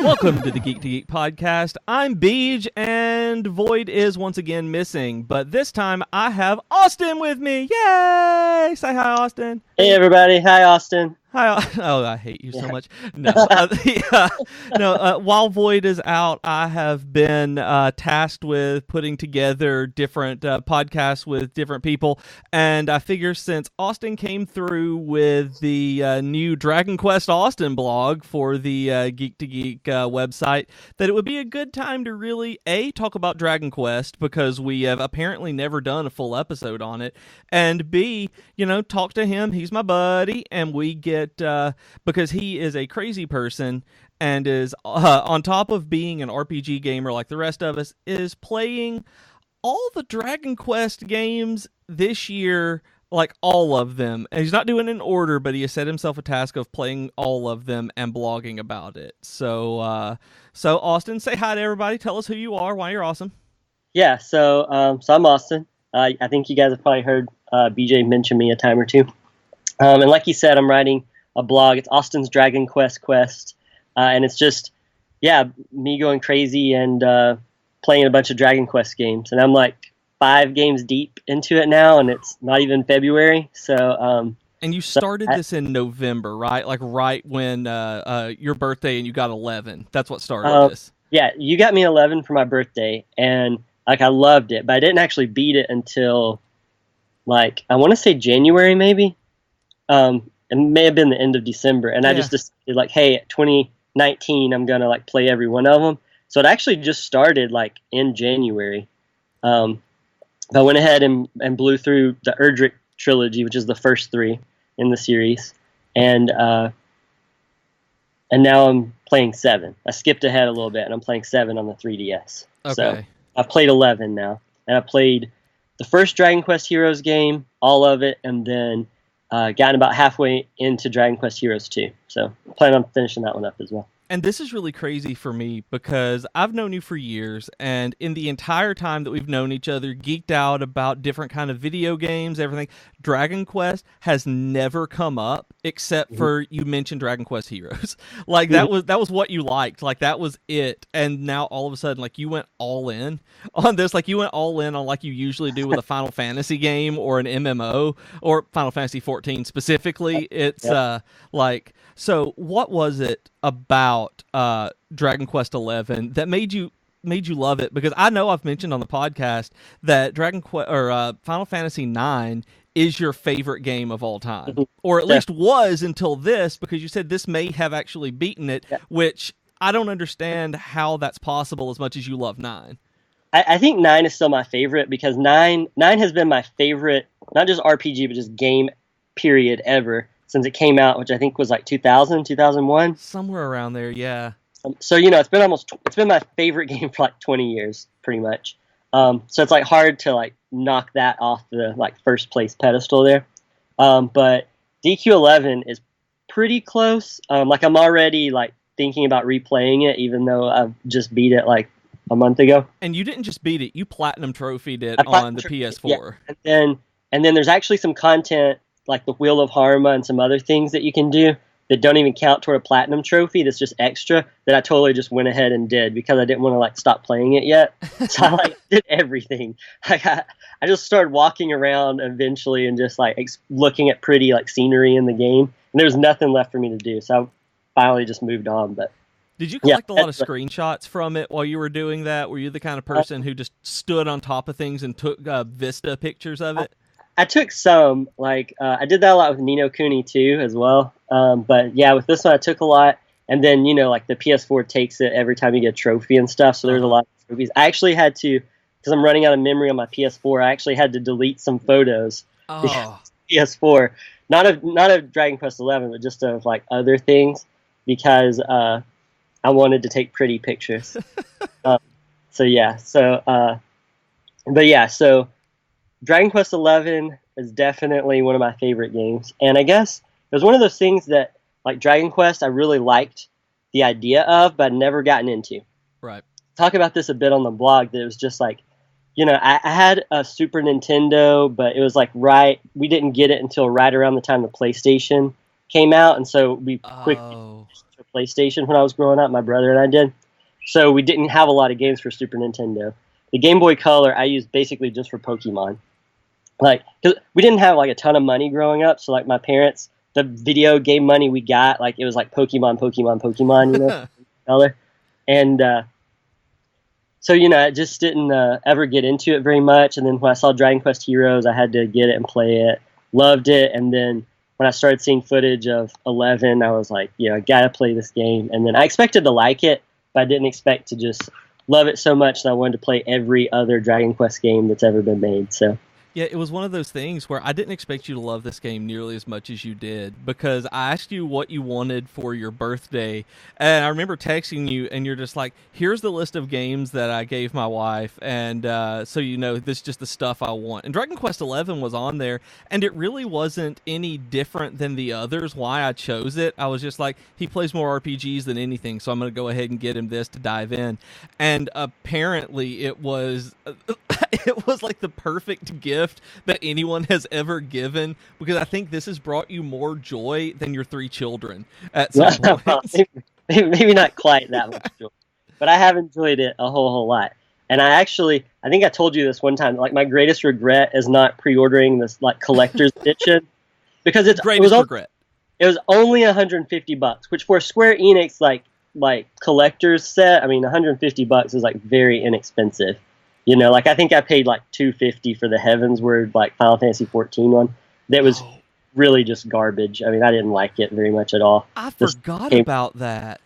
Welcome to the Geek to Geek podcast. I'm Beej, and Void is once again missing, but this time I have Austin with me. Yay! Say hi, Austin. Hey, everybody. Hi, Austin. Hi. Oh, I hate you so much. No. While Void is out, I have been tasked with putting together different podcasts with different people, and I figure since Austin came through with the new Dragon Quest Austin blog for the Geek to Geek website, that it would be a good time to really, A, talk about Dragon Quest, because we have apparently never done a full episode on it, and B, talk to him. He's my buddy, and we get because he is a crazy person and is on top of being an RPG gamer like the rest of us, is playing all the Dragon Quest games this year, like all of them. And he's not doing it in order, but he has set himself a task of playing all of them and blogging about it. So Austin, say hi to everybody. Tell us who you are, why you're awesome. Yeah, so I'm Austin. I think you guys have probably heard BJ mention me a time or two. And like you said, I'm writing a blog. It's Austin's Dragon Quest, and it's just, me going crazy and playing a bunch of Dragon Quest games. And I'm like 5 games deep into it now, and it's not even February. So, and you started this in November, right? Like right when your birthday, and you got 11. That's what started this. Yeah, you got me 11 for my birthday, and I loved it, but I didn't actually beat it until I want to say January maybe. It may have been the end of December, and I just decided, hey, 2019, I'm gonna play every one of them. So it actually just started in January. I went ahead and blew through the Erdrick trilogy, which is the first 3 in the series, and now I'm playing 7. I skipped ahead a little bit, and I'm playing 7 on the 3DS. Okay. So I've played 11 now, and I played the first Dragon Quest Heroes game, all of it, and then gotten about halfway into Dragon Quest Heroes 2. So I plan on finishing that one up as well. And this is really crazy for me because I've known you for years, and in the entire time that we've known each other, geeked out about different kind of video games, everything, Dragon Quest has never come up except for you mentioned Dragon Quest Heroes. That was what you liked. That was it. And now all of a sudden, you went all in on this. You went all in on you usually do with a Final Fantasy game or an MMO or Final Fantasy 14 specifically. It's so what was it about Dragon Quest 11 that made you love it? Because I know I've mentioned on the podcast that Dragon Quest or Final Fantasy 9 is your favorite game of all time, or at least was until this, because you said this may have actually beaten it, which I don't understand how that's possible as much as you love 9. I think 9 is still my favorite because 9 has been my favorite, not just RPG, but just game period ever since it came out, which I think was 2000, 2001. Somewhere around there, yeah. So, it's been my favorite game for 20 years, pretty much. So it's hard to knock that off the first place pedestal there. But DQ11 is pretty close. I'm already thinking about replaying it, even though I've just beat it a month ago. And you didn't just beat it, you platinum trophied it on the PS4. Yeah. And then there's actually some content the Wheel of Harma and some other things that you can do that don't even count toward a platinum trophy. That's just extra that I totally just went ahead and did because I didn't want to stop playing it yet. So I did everything. I just started walking around eventually and just looking at pretty scenery in the game, and there was nothing left for me to do. So I finally just moved on. But did you collect a lot of screenshots from it while you were doing that? Were you the kind of person who just stood on top of things and took Vista pictures of it? I took some, I did that a lot with Ni no Kuni too as well. But yeah, with this one I took a lot. And then, the PS4 takes it every time you get a trophy and stuff. So there's a lot of trophies. I actually had to, because I'm running out of memory on my PS4, I actually had to delete some photos. PS4. Not of Dragon Quest 11, but just of other things because I wanted to take pretty pictures. So Dragon Quest XI is definitely one of my favorite games. And I guess it was one of those things that, Dragon Quest, I really liked the idea of, but I'd never gotten into. Right. Talk about this a bit on the blog, that it was just I had a Super Nintendo, but it was we didn't get it until right around the time the PlayStation came out. And so we quickly took PlayStation when I was growing up. My brother and I did. So we didn't have a lot of games for Super Nintendo. The Game Boy Color I used basically just for Pokemon. Like, 'cause we didn't have like a ton of money growing up, so like my parents, the video game money we got, like it was like Pokemon, you know, color. And so, you know, I just didn't ever get into it very much. And then when I saw Dragon Quest Heroes, I had to get it and play it. Loved it. And then when I started seeing footage of 11, I was like, I got to play this game. And then I expected to like it, but I didn't expect to just love it so much that I wanted to play every other Dragon Quest game that's ever been made. So. Yeah, it was one of those things where I didn't expect you to love this game nearly as much as you did, because I asked you what you wanted for your birthday, and I remember texting you, and you're just like, here's the list of games that I gave my wife, and so you know, this is just the stuff I want. And Dragon Quest 11 was on there, and it really wasn't any different than the others why I chose it. I was just like, he plays more RPGs than anything, so I'm going to go ahead and get him this to dive in. And apparently it was it was like the perfect gift that anyone has ever given, because I think this has brought you more joy than your 3 children at some point. Maybe not quite that much joy, but I have enjoyed it a whole lot. And I think I told you this one time, like my greatest regret is not pre-ordering this like collector's edition, because it was only $150, which for a Square Enix like collector's set, I mean $150 is like very inexpensive. You know, like I think I paid like $250 for the Heavensward like Final Fantasy 14 one. That was really just garbage. I mean, I didn't like it very much at all. I forgot about that.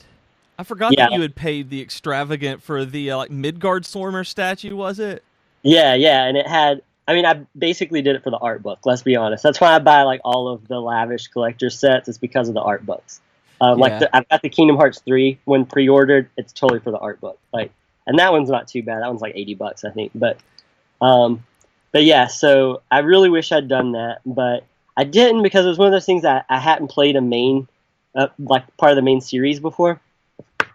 I forgot that you had paid the extravagant for the like Midgard-Stormer statue, was it? Yeah, and it had. I mean, I basically did it for the art book. Let's be honest. That's why I buy like all of the lavish collector sets. It's because of the art books. Like I've got the Kingdom Hearts 3 when pre-ordered. It's totally for the art book. Like. And that one's not too bad. That one's like $80, I think. But yeah, so I really wish I'd done that, but I didn't, because it was one of those things that I hadn't played a main, like part of the main series before.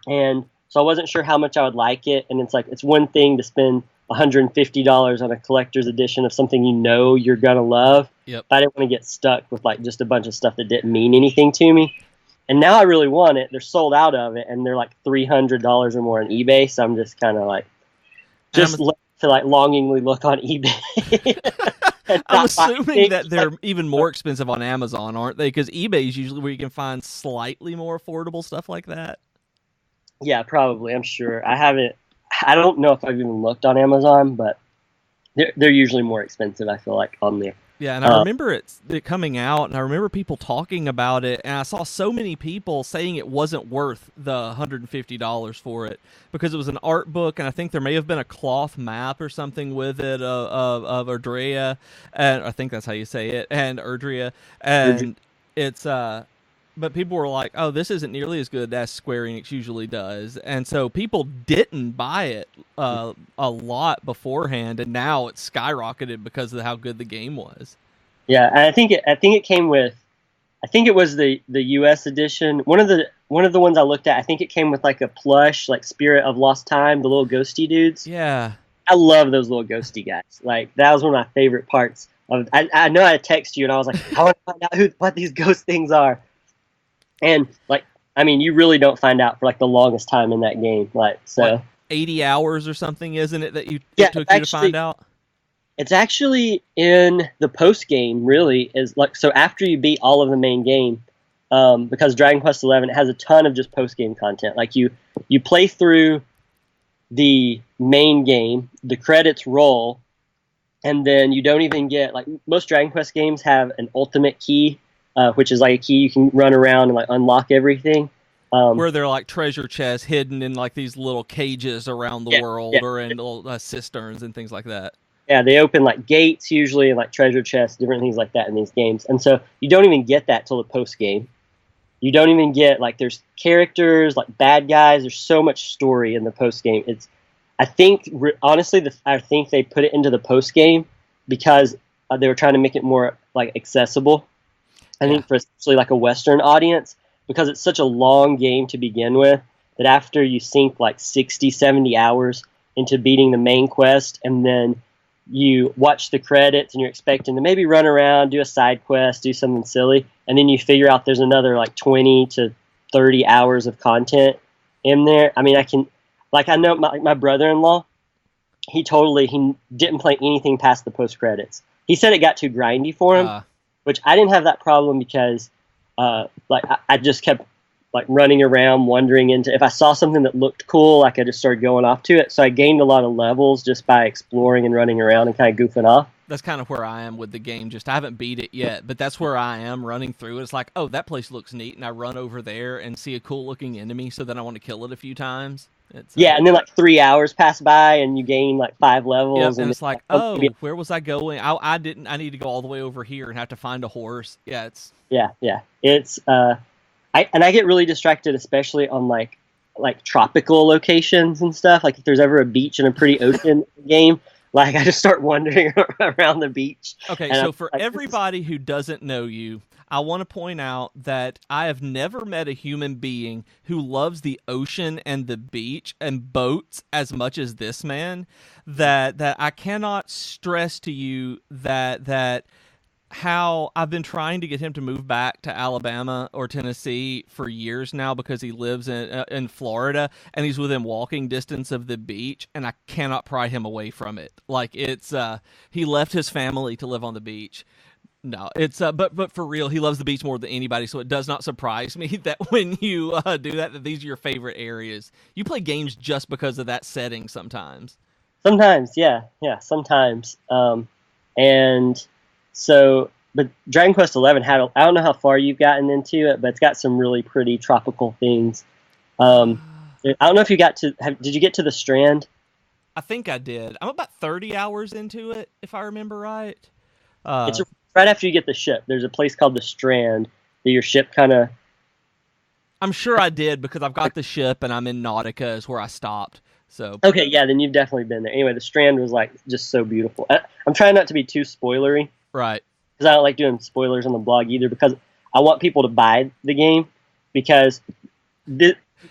And so I wasn't sure how much I would like it. And it's like, it's one thing to spend $150 on a collector's edition of something you know you're going to love. Yep. But I didn't want to get stuck with like just a bunch of stuff that didn't mean anything to me. And now I really want it. They're sold out of it, and they're like $300 or more on eBay. So I'm just kind of like, to like longingly look on eBay. I'm assuming that they're even more expensive on Amazon, aren't they? Because eBay is usually where you can find slightly more affordable stuff like that. Yeah, probably. I'm sure. I don't know if I've even looked on Amazon, but they're usually more expensive, I feel like, on there. Yeah, and I remember it coming out, and I remember people talking about it, and I saw so many people saying it wasn't worth the $150 for it, because it was an art book, and I think there may have been a cloth map or something with it of Erdrea, and I think that's how you say it, and Erdrea, and it's but people were like, oh, this isn't nearly as good as Square Enix usually does. And so people didn't buy it a lot beforehand, and now it's skyrocketed because of how good the game was. Yeah, and I think it came with, I think it was the US edition. One of the ones I looked at, I think it came with like a plush, like Spirit of Lost Time, the little ghosty dudes. Yeah. I love those little ghosty guys. Like, that was one of my favorite parts of, I know I text you and I was like, I want to find out what these ghost things are. And like, I mean, you really don't find out for like the longest time in that game. Like, so what, 80 hours or something, isn't it, that it took you to find out? It's actually in the post game. Really, is like, so after you beat all of the main game, because Dragon Quest 11 has a ton of just post game content. Like you play through the main game, the credits roll, and then you don't even get, like, most Dragon Quest games have an ultimate key. Which is like a key you can run around and like unlock everything. Where they're like treasure chests hidden in like these little cages around the world, or in little cisterns and things like that. Yeah, they open like gates usually, and like treasure chests, different things like that in these games. And so you don't even get that till the post game. You don't even get, like, there's characters, like bad guys. There's so much story in the post game. I think they put it into the post game because they were trying to make it more like accessible. I think for especially like a Western audience, because it's such a long game to begin with, that after you sink like 60, 70 hours into beating the main quest, and then you watch the credits and you're expecting to maybe run around, do a side quest, do something silly, and then you figure out there's another like 20 to 30 hours of content in there. I mean, I know my brother-in-law, he didn't play anything past the post credits. He said it got too grindy for him, which I didn't have that problem because I just kept like running around, wandering into, if I saw something that looked cool, like I just started going off to it. So I gained a lot of levels just by exploring and running around and kind of goofing off. That's kind of where I am with the game. Just I haven't beat it yet, but that's where I am running through it. It's like, oh, that place looks neat, and I run over there and see a cool looking enemy, so then I want to kill it a few times. And then like 3 hours pass by, and you gain like 5 levels. Yep, and it's like, oh, where was I going? I need to go all the way over here and have to find a horse. Yeah, it's It's I get really distracted, especially on like tropical locations and stuff. Like if there's ever a beach and a pretty ocean game, like I just start wandering around the beach. Okay, so for everybody who doesn't know you, I want to point out that I have never met a human being who loves the ocean and the beach and boats as much as this man. That I cannot stress to you that how I've been trying to get him to move back to Alabama or Tennessee for years now because he lives in Florida and he's within walking distance of the beach, and I cannot pry him away from it. Like it's he left his family to live on the beach. No, it's but for real, he loves the beach more than anybody, so it does not surprise me that when you do that these are your favorite areas. You play games just because of that setting sometimes. Sometimes, yeah, sometimes. And so, but Dragon Quest XI I don't know how far you've gotten into it, but it's got some really pretty tropical things. I don't know if you did you get to the Strand? I think I did. I'm about 30 hours into it, if I remember right. It's right after you get the ship. There's a place called the Strand that your ship kind of... I'm sure I did because I've got the ship and I'm in Nautica is where I stopped. So okay, yeah, then you've definitely been there. Anyway, the Strand was like just so beautiful. I'm trying not to be too spoilery. Right. Because I don't like doing spoilers on the blog either, because I want people to buy the game, because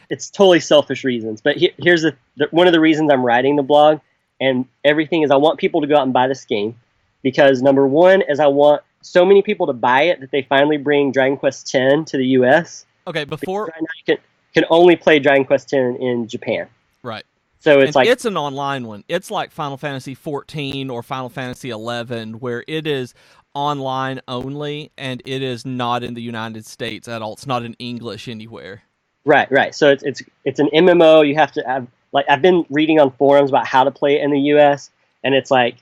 it's totally selfish reasons. But here's one of the reasons I'm writing the blog and everything is I want people to go out and buy this game, because number one is I want so many people to buy it that they finally bring Dragon Quest X to the U.S. Okay, before... Right now you can only play Dragon Quest X in Japan. Right. So it's an online one. It's like Final Fantasy XIV or Final Fantasy XI, where it is online only, and it is not in the United States at all. It's not in English anywhere. Right. So it's an MMO. You have to have, like, I've been reading on forums about how to play it in the U.S., and it's like,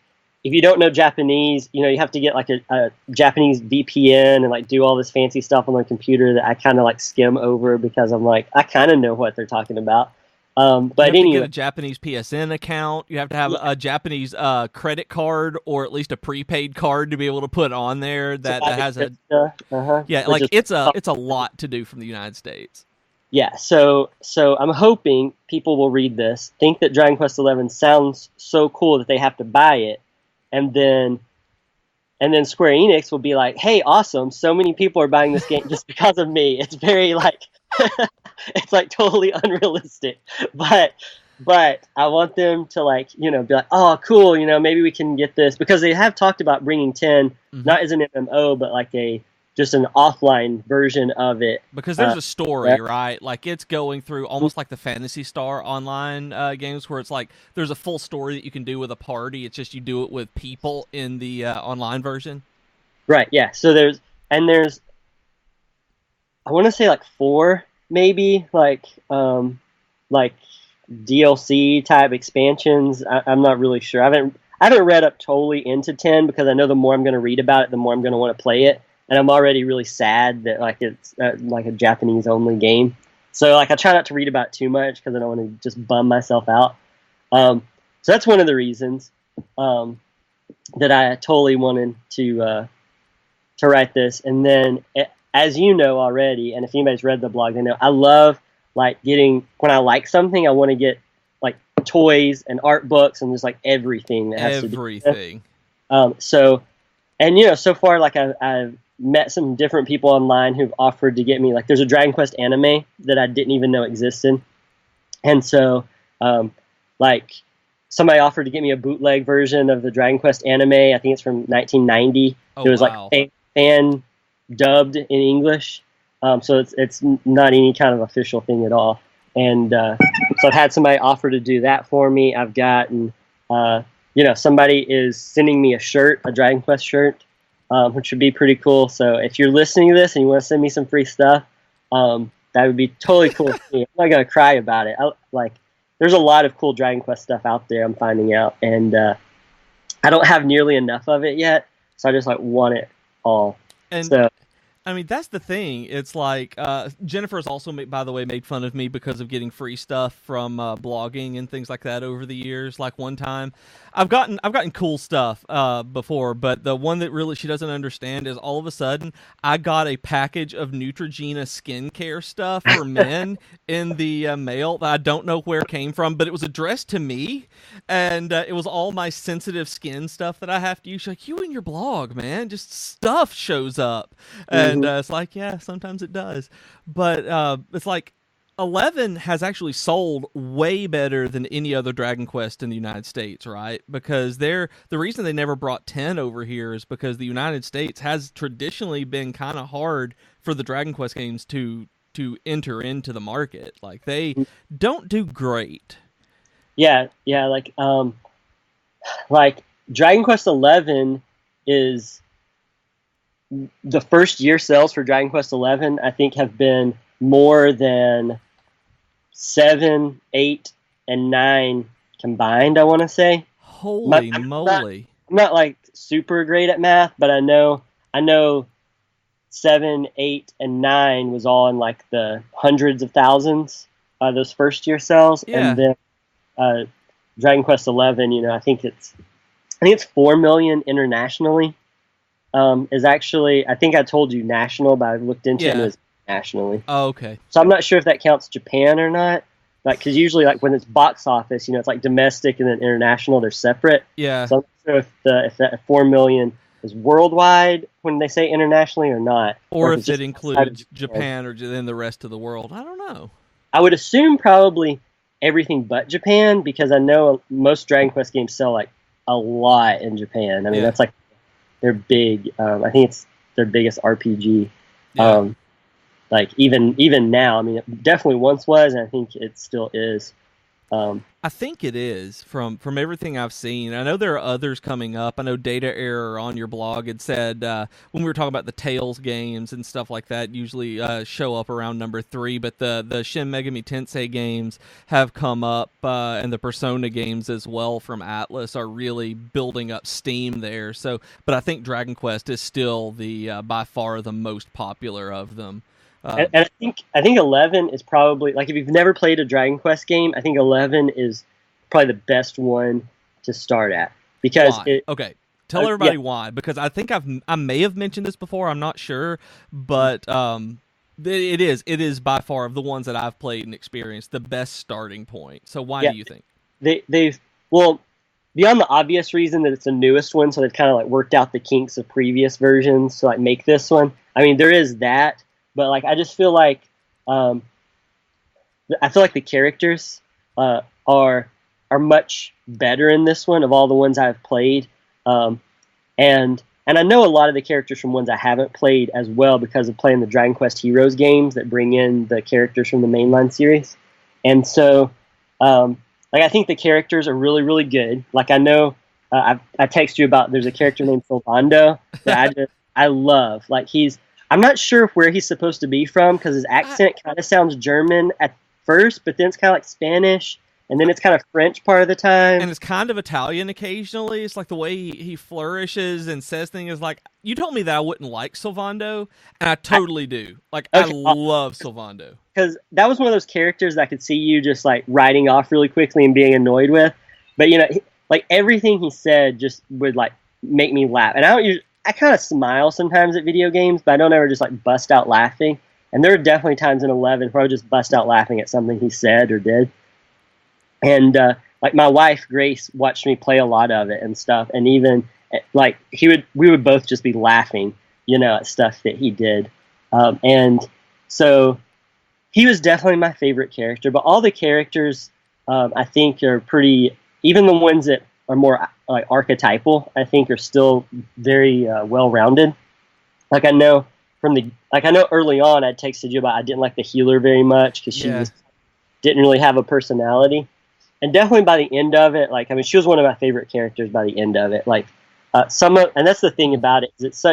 if you don't know Japanese, you have to get like a Japanese VPN and like do all this fancy stuff on the computer that I kind of like skim over, because I'm like, I kind of know what they're talking about. But you have to get a Japanese PSN account. You have to have a Japanese credit card, or at least a prepaid card to be able to put on there that has a like it's a lot to do from the United States. Yeah, so I'm hoping people will read this, think that Dragon Quest XI sounds so cool that they have to buy it, and then Square Enix will be like, "Hey, awesome! So many people are buying this game just because of me." It's very like. It's like totally unrealistic, but I want them to like, be like, oh, cool, maybe we can get this, because they have talked about bringing 10, not as an MMO, but like just an offline version of it. Because there's a story, right? Like it's going through almost like the Phantasy Star online games, where it's like there's a full story that you can do with a party. It's just you do it with people in the online version. Right. Yeah. So there's I want to say like 4, maybe like DLC type expansions. I'm not really sure. I haven't read up totally into 10, because I know the more I'm going to read about it, the more I'm going to want to play it, and I'm already really sad that like it's like a Japanese only game. So like I try not to read about it too much, because I don't want to just bum myself out. So that's one of the reasons that I totally wanted to write this, and then. As you know already, and if anybody's read the blog, they know I love like when I like something, I want to get like toys and art books and just like everything that has to do with it. So far, like I've met some different people online who've offered to get me, like, there's a Dragon Quest anime that I didn't even know existed, and so like somebody offered to get me a bootleg version of the Dragon Quest anime. I think it's from 1990. It was like fan dubbed in English, So it's not any kind of official thing at all. And so I've had somebody offer to do that for me. I've gotten, somebody is sending me a shirt, a Dragon Quest shirt, which would be pretty cool. So if you're listening to this and you want to send me some free stuff, that would be totally cool. I'm not gonna cry about it. There's a lot of cool Dragon Quest stuff out there. I'm finding out, and I don't have nearly enough of it yet. So I just want it all. And so. I mean, that's the thing. It's like Jennifer's also, by the way, made fun of me because of getting free stuff from blogging and things like that over the years. Like one time, I've gotten cool stuff before, but the one that really she doesn't understand is all of a sudden I got a package of Neutrogena skincare stuff for men in the mail that I don't know where it came from, but it was addressed to me, and it was all my sensitive skin stuff that I have to use. She's like, you and your blog, man, just stuff shows up. And it's like, yeah, sometimes it does. But it's like 11 has actually sold way better than any other Dragon Quest in the United States, right? Because the reason they never brought 10 over here is because the United States has traditionally been kind of hard for the Dragon Quest games to enter into the market. Like, they don't do great. Yeah, like Dragon Quest 11 is... The first year sales for Dragon Quest XI, I think, have been more than 7, 8, and 9 combined, I want to say. Holy moly. I'm not like super great at math, but I know 7, 8, and 9 was all in like the hundreds of thousands, those first year sales. Yeah. And then Dragon Quest XI, I think it's 4 million internationally. Is actually, I think I told you national, but I've looked into it, and it's nationally. Oh, okay. So I'm not sure if that counts Japan or not. Like, because usually, like when it's box office, it's like domestic and then international, they're separate. Yeah. So I'm not sure if that 4 million is worldwide when they say internationally or not, or if it includes Japan or then the rest of the world. I don't know. I would assume probably everything but Japan, because I know most Dragon Quest games sell like a lot in Japan. I mean, that's like they're big. I think it's their biggest RPG. Yeah. Like even now, I mean, it definitely once was, and I think it still is. I think it is from everything I've seen. I know there are others coming up. I know Data Error on your blog had said when we were talking about the Tales games and stuff like that, usually show up around number 3. But the Shin Megami Tensei games have come up, and the Persona games as well from Atlas are really building up steam there. So, but I think Dragon Quest is still the by far the most popular of them. And I think 11 is probably, like, if you've never played a Dragon Quest game, I think 11 is probably the best one to start at, because tell everybody why, because I think I may have mentioned this before, I'm not sure, but it is by far of the ones that I've played and experienced the best starting point. So why do you think they've beyond the obvious reason that it's the newest one, so they've kind of like worked out the kinks of previous versions to like make this one. I mean, there is that. But like, I just feel like the characters are much better in this one of all the ones I've played, and I know a lot of the characters from ones I haven't played as well because of playing the Dragon Quest Heroes games that bring in the characters from the mainline series, and so I think the characters are really, really good. Like, I know I text you about, there's a character named Sylvando that I love. Like, I'm not sure where he's supposed to be from, because his accent kind of sounds German at first, but then it's kind of like Spanish, and then it's kind of French part of the time. And it's kind of Italian occasionally. It's like the way he flourishes and says things is like, you told me that I wouldn't like Sylvando, and I totally do. Like, okay. I love Sylvando. Because that was one of those characters that I could see you just like writing off really quickly and being annoyed with. But, like everything he said just would like make me laugh. And I kind of smile sometimes at video games, but I don't ever just like bust out laughing. And there are definitely times in 11 where I would just bust out laughing at something he said or did. And like my wife Grace watched me play a lot of it and stuff, and even like we would both just be laughing, at stuff that he did. And so he was definitely my favorite character. But all the characters I think are pretty. Even the ones that are more like archetypal, I think, are still very well-rounded. Like, I know from the, like, I know early on I texted you about I didn't like the healer very much because she just didn't really have a personality. And definitely by the end of it, like, I mean, she was one of my favorite characters by the end of it. Like, and that's the thing about it, is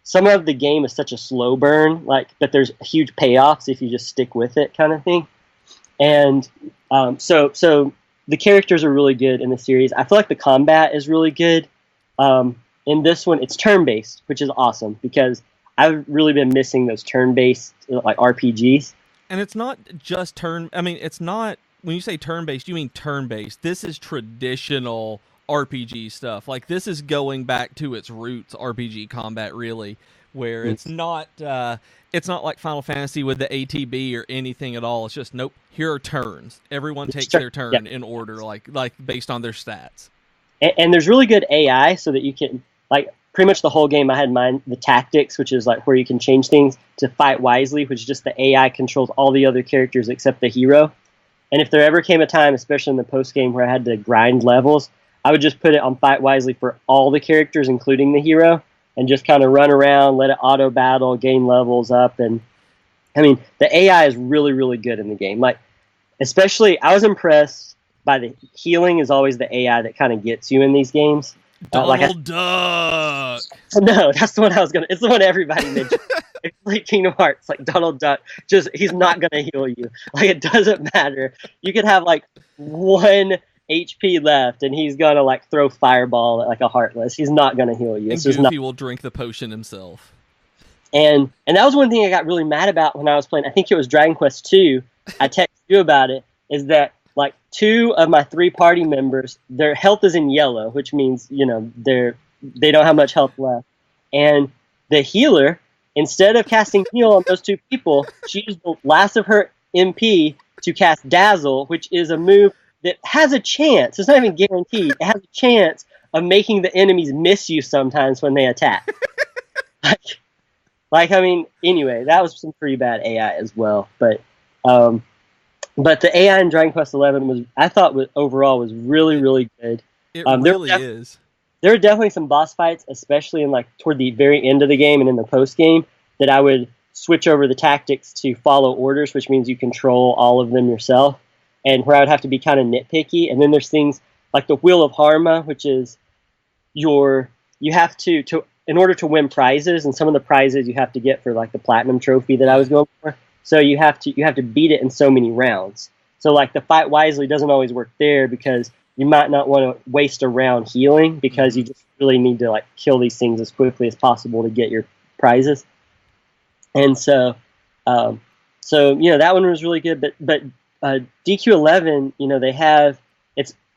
some of the game is such a slow burn, like, but there's huge payoffs if you just stick with it, kind of thing. And so the characters are really good in the series. I feel like the combat is really good. In this one, it's turn-based, which is awesome because I've really been missing those turn-based like RPGs. And it's not just it's not, when you say turn-based, you mean turn-based. This is traditional RPG stuff. Like, this is going back to its roots, RPG combat, really, where it's not like Final Fantasy with the ATB or anything at all. It's just, nope, here are turns. Everyone takes their turn in order, like based on their stats. And there's really good AI so that you can, like, pretty much the whole game I had in mind, the tactics, which is like where you can change things to fight wisely, which is just the AI controls all the other characters except the hero. And if there ever came a time, especially in the post-game, where I had to grind levels, I would just put it on fight wisely for all the characters, including the hero, and just kind of run around, let it auto-battle, gain levels up. And, I mean, the AI is really, really good in the game. Like, especially, I was impressed by the healing is always the AI that kind of gets you in these games. Donald Duck! No, that's the one I was going to... It's the one everybody mentioned. It's like Kingdom Hearts, like Donald Duck. Just, he's not going to heal you. Like, it doesn't matter. You could have, like, 1 HP left, and he's going to, like, throw Fireball at, like, a Heartless. He's not going to heal you. And Goofy will drink the potion himself. And that was one thing I got really mad about when I was playing. I think it was Dragon Quest II. I texted you about it, is that, like, 2 of my 3 party members, their health is in yellow, which means, you know, they don't have much health left. And the healer, instead of casting heal on those 2 people, she used the last of her MP to cast Dazzle, which is a move that has a chance, it's not even guaranteed, it has a chance of making the enemies miss you sometimes when they attack. like, I mean, anyway, that was some pretty bad AI as well. But the AI in Dragon Quest XI I thought overall was really, really good. It really is. There are definitely some boss fights, especially in, like, toward the very end of the game and in the post game, that I would switch over the tactics to follow orders, which means you control all of them yourself, and where I would have to be kind of nitpicky. And then there's things like the Wheel of Harma, which is you have to in order to win prizes, and some of the prizes you have to get for, like, the platinum trophy that I was going for. So you have to beat it in so many rounds. So, like, the fight wisely doesn't always work there because you might not want to waste a round healing because you just really need to, like, kill these things as quickly as possible to get your prizes. And so you know, that one was really good. But DQ11, you know, they have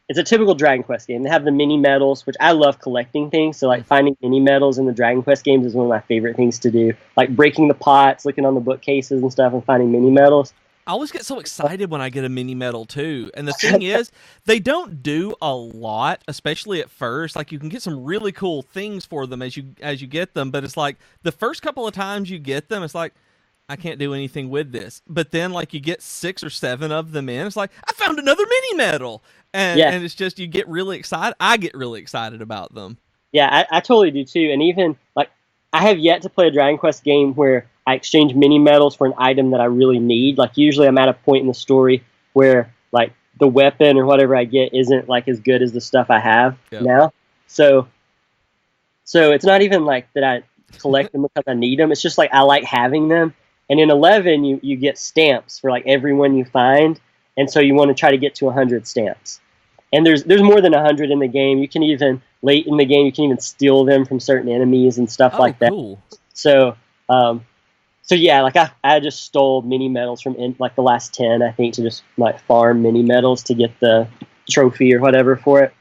it's a typical Dragon Quest game. They have the mini medals, which I love collecting things. So, like, finding mini medals in the Dragon Quest games is one of my favorite things to do. Like breaking the pots, looking on the bookcases and stuff, and finding mini medals. I always get so excited when I get a mini medal too. And the thing is, they don't do a lot, especially at first. Like, you can get some really cool things for them as you get them, but it's like the first couple of times you get them, it's like, I can't do anything with this. But then, like, you get 6 or 7 of them in, it's like, I found another mini medal. And it's just, you get really excited. I get really excited about them. Yeah, I totally do too. And even, like, I have yet to play a Dragon Quest game where I exchange mini medals for an item that I really need. Like, usually I'm at a point in the story where, like, the weapon or whatever I get isn't, like, as good as the stuff I have now. So it's not even like that I collect them because I need them. It's just like I like having them. And in 11, you get stamps for, like, everyone you find. And so you want to try to get to 100 stamps. And there's more than 100 in the game. You can even, late in the game, you can even steal them from certain enemies and stuff like that. Cool. So yeah, like, I just stole mini medals from, like, the last 10, I think, to just, like, farm mini medals to get the trophy or whatever for it.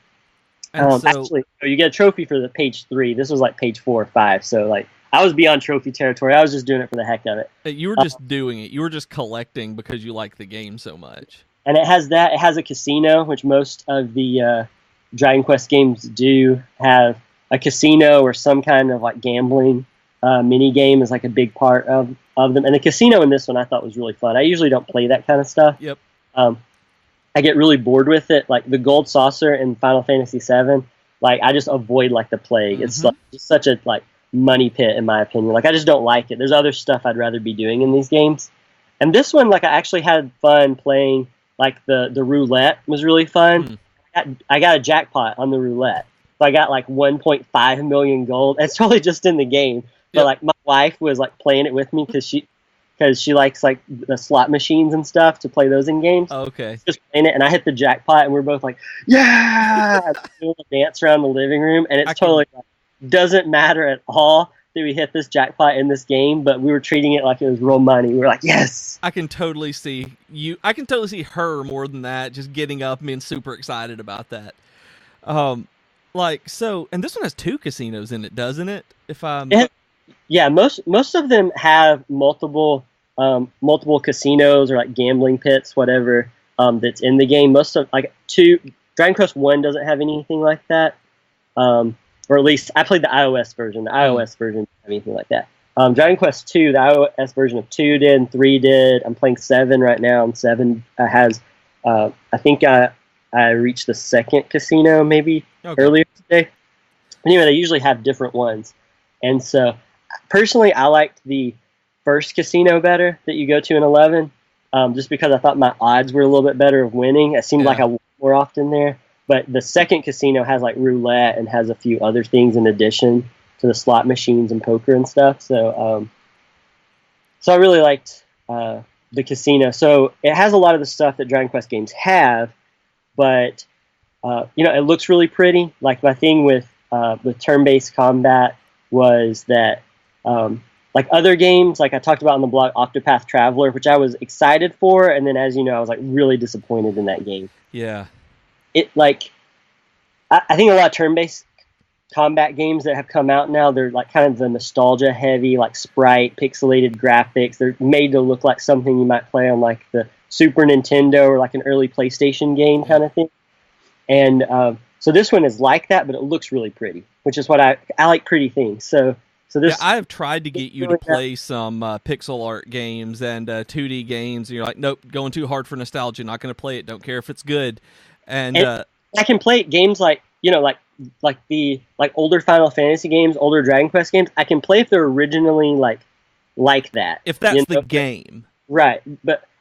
Actually, you get a trophy for the page 3. This was, like, page 4 or 5. So, like, I was beyond trophy territory. I was just doing it for the heck of it. You were just doing it. You were just collecting because you like the game so much. And it has that. It has a casino, which most of the Dragon Quest games do have a casino or some kind of, like, gambling mini game is, like, a big part of them. And the casino in this one I thought was really fun. I usually don't play that kind of stuff. Yep. I get really bored with it. Like, the gold saucer in Final Fantasy VII, like, I just avoid like the plague. It's like just such a, like, money pit in my opinion. Like I just don't like it. There's other stuff I'd rather be doing in these games. And this one, like I actually had fun playing. Like the roulette was really fun. I got a jackpot on the roulette. So I got like 1.5 million gold. It's totally just in the game. But like my wife was like playing it with me because she likes like the slot machines and stuff to play those in games. Oh, okay. Just playing it, and I hit the jackpot, and we're both like, yeah! Doing a dance around the living room, and it's totally like, doesn't matter at all that we hit this jackpot in this game, but we were treating it like it was real money. We were like, yes! I can totally see you. I can totally see her more than that, just getting up and being super excited about that. And this one has 2 casinos in it, doesn't it? Yeah, most of them have multiple casinos or like gambling pits, whatever, that's in the game. Most of Dragon Quest 1 doesn't have anything like that. Or at least I played the iOS version. The iOS version didn't have anything like that. Dragon Quest 2, the iOS version of 2 did, and 3 did. I'm playing 7 right now, and 7 has, I think I reached the 2nd casino maybe earlier today. Anyway, they usually have different ones. And so, personally, I liked the first casino better that you go to in 11, just because I thought my odds were a little bit better of winning. It seemed like I won more often there. But the 2nd casino has like roulette and has a few other things in addition to the slot machines and poker and stuff. So I really liked the casino. So it has a lot of the stuff that Dragon Quest games have, but it looks really pretty. Like my thing with turn-based combat was that like other games, like I talked about on the blog, Octopath Traveler, which I was excited for, and then as you know, I was like really disappointed in that game. Yeah. I think a lot of turn-based combat games that have come out now, they're like kind of the nostalgia heavy, like sprite, pixelated graphics. They're made to look like something you might play on like the Super Nintendo or like an early PlayStation game kind of thing. And so this one is like that, but it looks really pretty, which is what I like pretty things. So this. Yeah, I have tried to get you to play some pixel art games and 2D games, and you're like, nope, going too hard for nostalgia. Not going to play it. Don't care if it's good. And I can play games like the older Final Fantasy games, older Dragon Quest games. I can play if they're originally like that. If that's the game, right?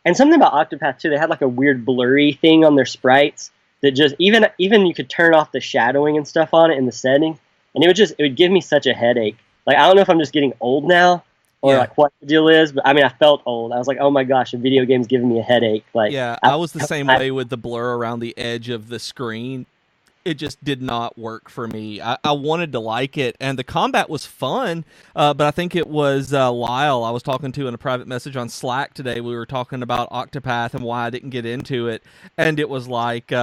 And something about Octopath too, they had like a weird blurry thing on their sprites that just even you could turn off the shadowing and stuff on it in the setting, and it would give me such a headache. Like I don't know if I'm just getting old now or like what the deal is, but I mean I felt old. I was like, oh my gosh, a video game's giving me a headache. Like I was the same way with the blur around the edge of the screen. It just did not work for me. I wanted to like it, and the combat was fun, but I think it was Lyle I was talking to in a private message on Slack today. We were talking about Octopath and why I didn't get into it, and it was like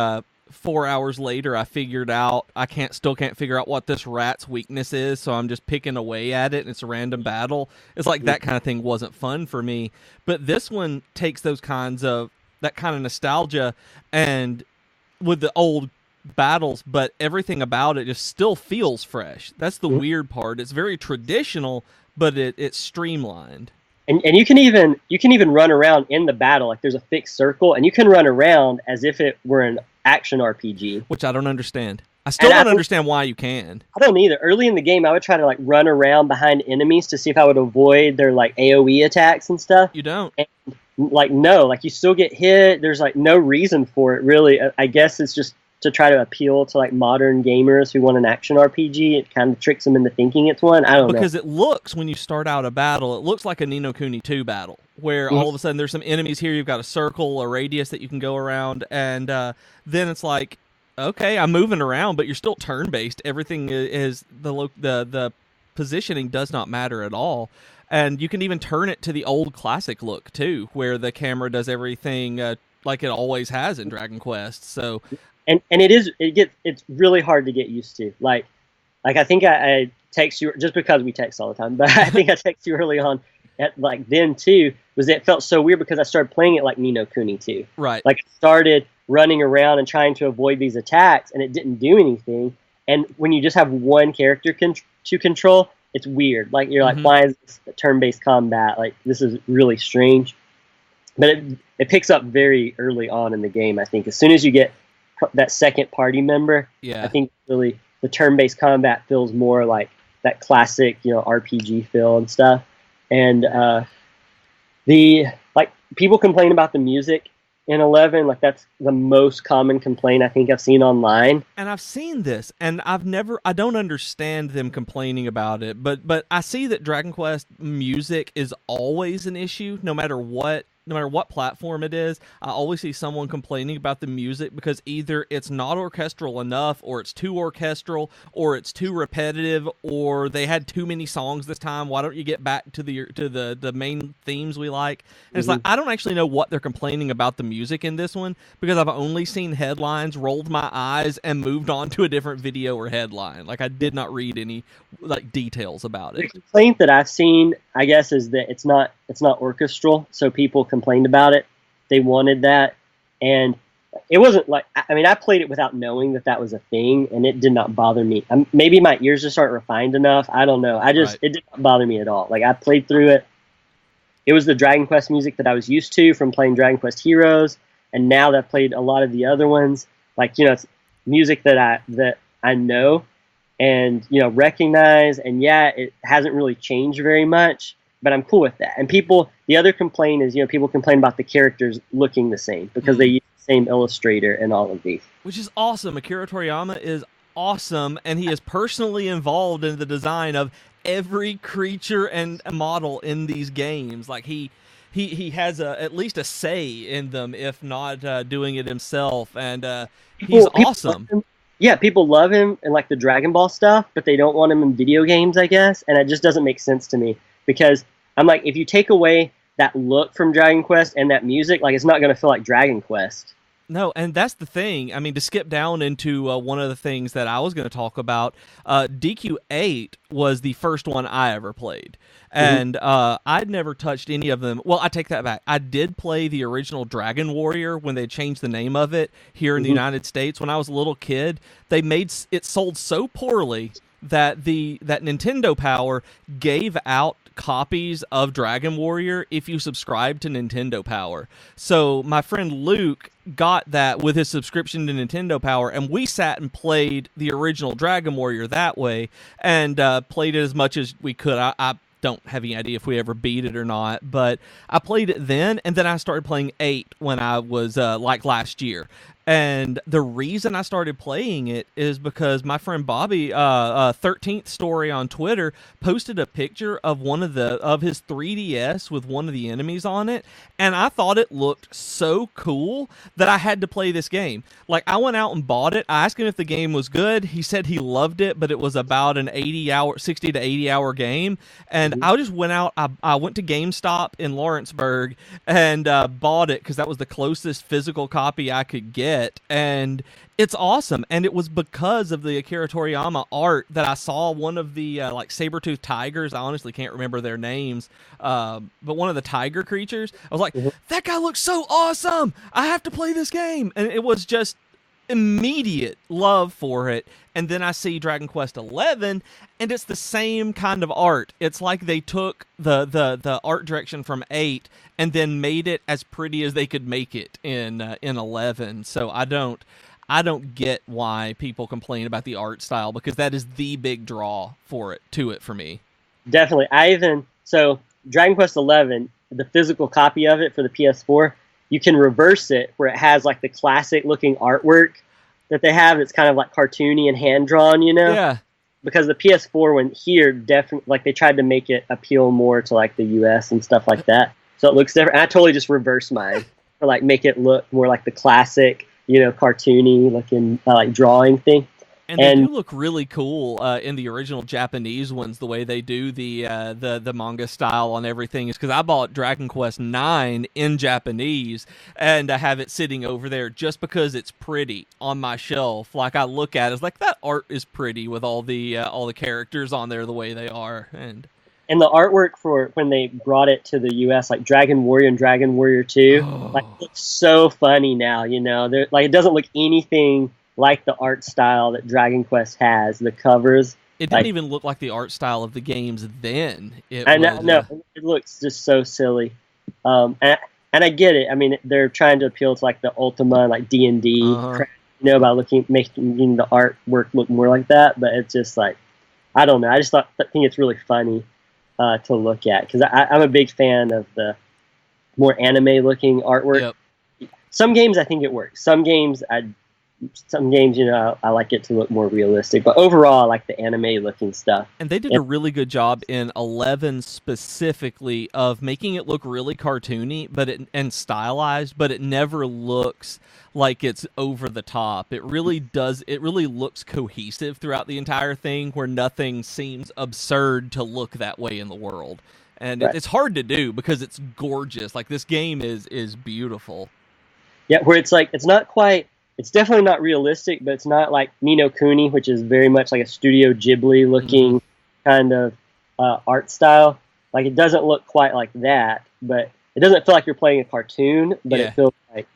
4 hours later I figured out still can't figure out what this rat's weakness is, so I'm just picking away at it, and it's a random battle. It's like that kind of thing wasn't fun for me, but this one takes that kind of nostalgia and with the old battles, but everything about it just still feels fresh. That's the weird part. It's very traditional, but it's streamlined. And you can even run around in the battle. Like there's a fixed circle, and you can run around as if it were an action RPG. Which I don't understand. I still don't understand why you can. I don't either. Early in the game, I would try to like run around behind enemies to see if I would avoid their like AoE attacks and stuff. You don't. And, no, you still get hit. There's like no reason for it really. I guess it's just to try to appeal to like modern gamers who want an action RPG. It kind of tricks them into thinking it's one. I don't know. Because it looks, when you start out a battle, it looks like a Ni no Kuni 2 battle, where all of a sudden there's some enemies here, you've got a circle, a radius that you can go around, and then it's like, okay, I'm moving around, but you're still turn-based. Everything is, the positioning does not matter at all. And you can even turn it to the old classic look, too, where the camera does everything like it always has in Dragon Quest, so... And it's really hard to get used to. Like I think I text you just because we text all the time, but I think I text you early on at like then too, was it felt so weird because I started playing it like Ni no Kuni 2. Right. Like I started running around and trying to avoid these attacks, and it didn't do anything. And when you just have one character to control, it's weird. Like you're like, why is this turn-based combat? Like this is really strange. But it picks up very early on in the game. I think as soon as you get that second party member, I think really the turn-based combat feels more like that classic, RPG feel and stuff. And the like people complain about the music in 11. Like that's the most common complaint I think I've seen online. And I've seen this, and I don't understand them complaining about it, but I see that Dragon Quest music is always an issue, no matter what platform it is. I always see someone complaining about the music because either it's not orchestral enough, or it's too orchestral, or it's too repetitive, or they had too many songs this time. Why don't you get back to the main themes we like? And it's like, I don't actually know what they're complaining about the music in this one, because I've only seen headlines, rolled my eyes, and moved on to a different video or headline. Like, I did not read any details about it. The complaint that I've seen, I guess, is that it's not orchestral, so people complained about it. They wanted that, and it wasn't like, I played it without knowing that was a thing, and it did not bother me. Maybe my ears just aren't refined enough. I don't know. It did not bother me at all. Like, I played through it. It was the Dragon Quest music that I was used to from playing Dragon Quest Heroes, and now that I've played a lot of the other ones, it's music that I know and recognize, and it hasn't really changed very much. But I'm cool with that. And the other complaint is, people complain about the characters looking the same because they use the same illustrator in all of these. Which is awesome. Akira Toriyama is awesome, and he is personally involved in the design of every creature and model in these games. Like, he has at least a say in them, if not doing it himself. And he's awesome. Yeah, people love him in the Dragon Ball stuff, but they don't want him in video games, I guess. And it just doesn't make sense to me. Because I'm like, if you take away that look from Dragon Quest and that music, it's not going to feel like Dragon Quest. No, and that's the thing. To skip down into one of the things that I was going to talk about, DQ8 was the first one I ever played. And I'd never touched any of them. Well, I take that back. I did play the original Dragon Warrior when they changed the name of it here in the United States. When I was a little kid, they made it sold so poorly that that Nintendo Power gave out copies of Dragon Warrior if you subscribe to Nintendo Power. So my friend Luke got that with his subscription to Nintendo Power, and we sat and played the original Dragon Warrior that way, and played it as much as we could. I don't have any idea if we ever beat it or not, but I played it then, and then I started playing 8 when I was last year. And the reason I started playing it is because my friend Bobby, 13th Story on Twitter, posted a picture of of his 3DS with one of the enemies on it, and I thought it looked so cool that I had to play this game. I went out and bought it. I asked him if the game was good. He said he loved it, but it was about an 60 to 80 hour game. And I just went out. I went to GameStop in Lawrenceburg and bought it because that was the closest physical copy I could get. And it's awesome. And it was because of the Akira Toriyama art that I saw one of the saber-toothed tigers. I honestly can't remember their names, but one of the tiger creatures. I was like, that guy looks so awesome. I have to play this game. And it was just immediate love for it. And then I see Dragon Quest 11, and it's the same kind of art. It's like they took the art direction from 8 and then made it as pretty as they could make it in 11. So I don't get why people complain about the art style, because that is the big draw for me. Definitely. So Dragon Quest 11, the physical copy of it for the PS4, you can reverse it where it has the classic looking artwork that they have. It's kind of cartoony and hand drawn, Yeah. Because the PS4 one here definitely they tried to make it appeal more to the US and stuff like that. So it looks different. And I totally just reversed mine for make it look more like the classic, cartoony looking drawing thing. And they do look really cool in the original Japanese ones, the way they do the manga style on everything. Is because I bought Dragon Quest 9 in Japanese, and I have it sitting over there just because it's pretty on my shelf. I look at it, it's that art is pretty with all the characters on there the way they are. And the artwork for when they brought it to the U.S., Dragon Warrior and Dragon Warrior 2, it looks so funny now, it doesn't look anything like the art style that Dragon Quest has. The covers, it didn't even look like the art style of the games then. No, it looks just so silly. And I get it. They're trying to appeal to the Ultima, D&D, by making the artwork look more like that. But it's just I don't know. I just think it's really funny to look at because I'm a big fan of the more anime looking artwork. Yep. Some games I think it works. Some games, I like it to look more realistic. But overall, I like the anime looking stuff. And they did a really good job in 11 specifically of making it look really cartoony, and stylized, but it never looks like it's over the top. It really does. It really looks cohesive throughout the entire thing, where nothing seems absurd to look that way in the world. And Right. it's hard to do because it's gorgeous. Like, this game is beautiful. Yeah, where it's like it's definitely not realistic, but it's not like Ni no Kuni, which is very much like a Studio Ghibli looking kind of art style. Like, it doesn't look quite like that, but it doesn't feel like you're playing a cartoon, but Yeah. it feels like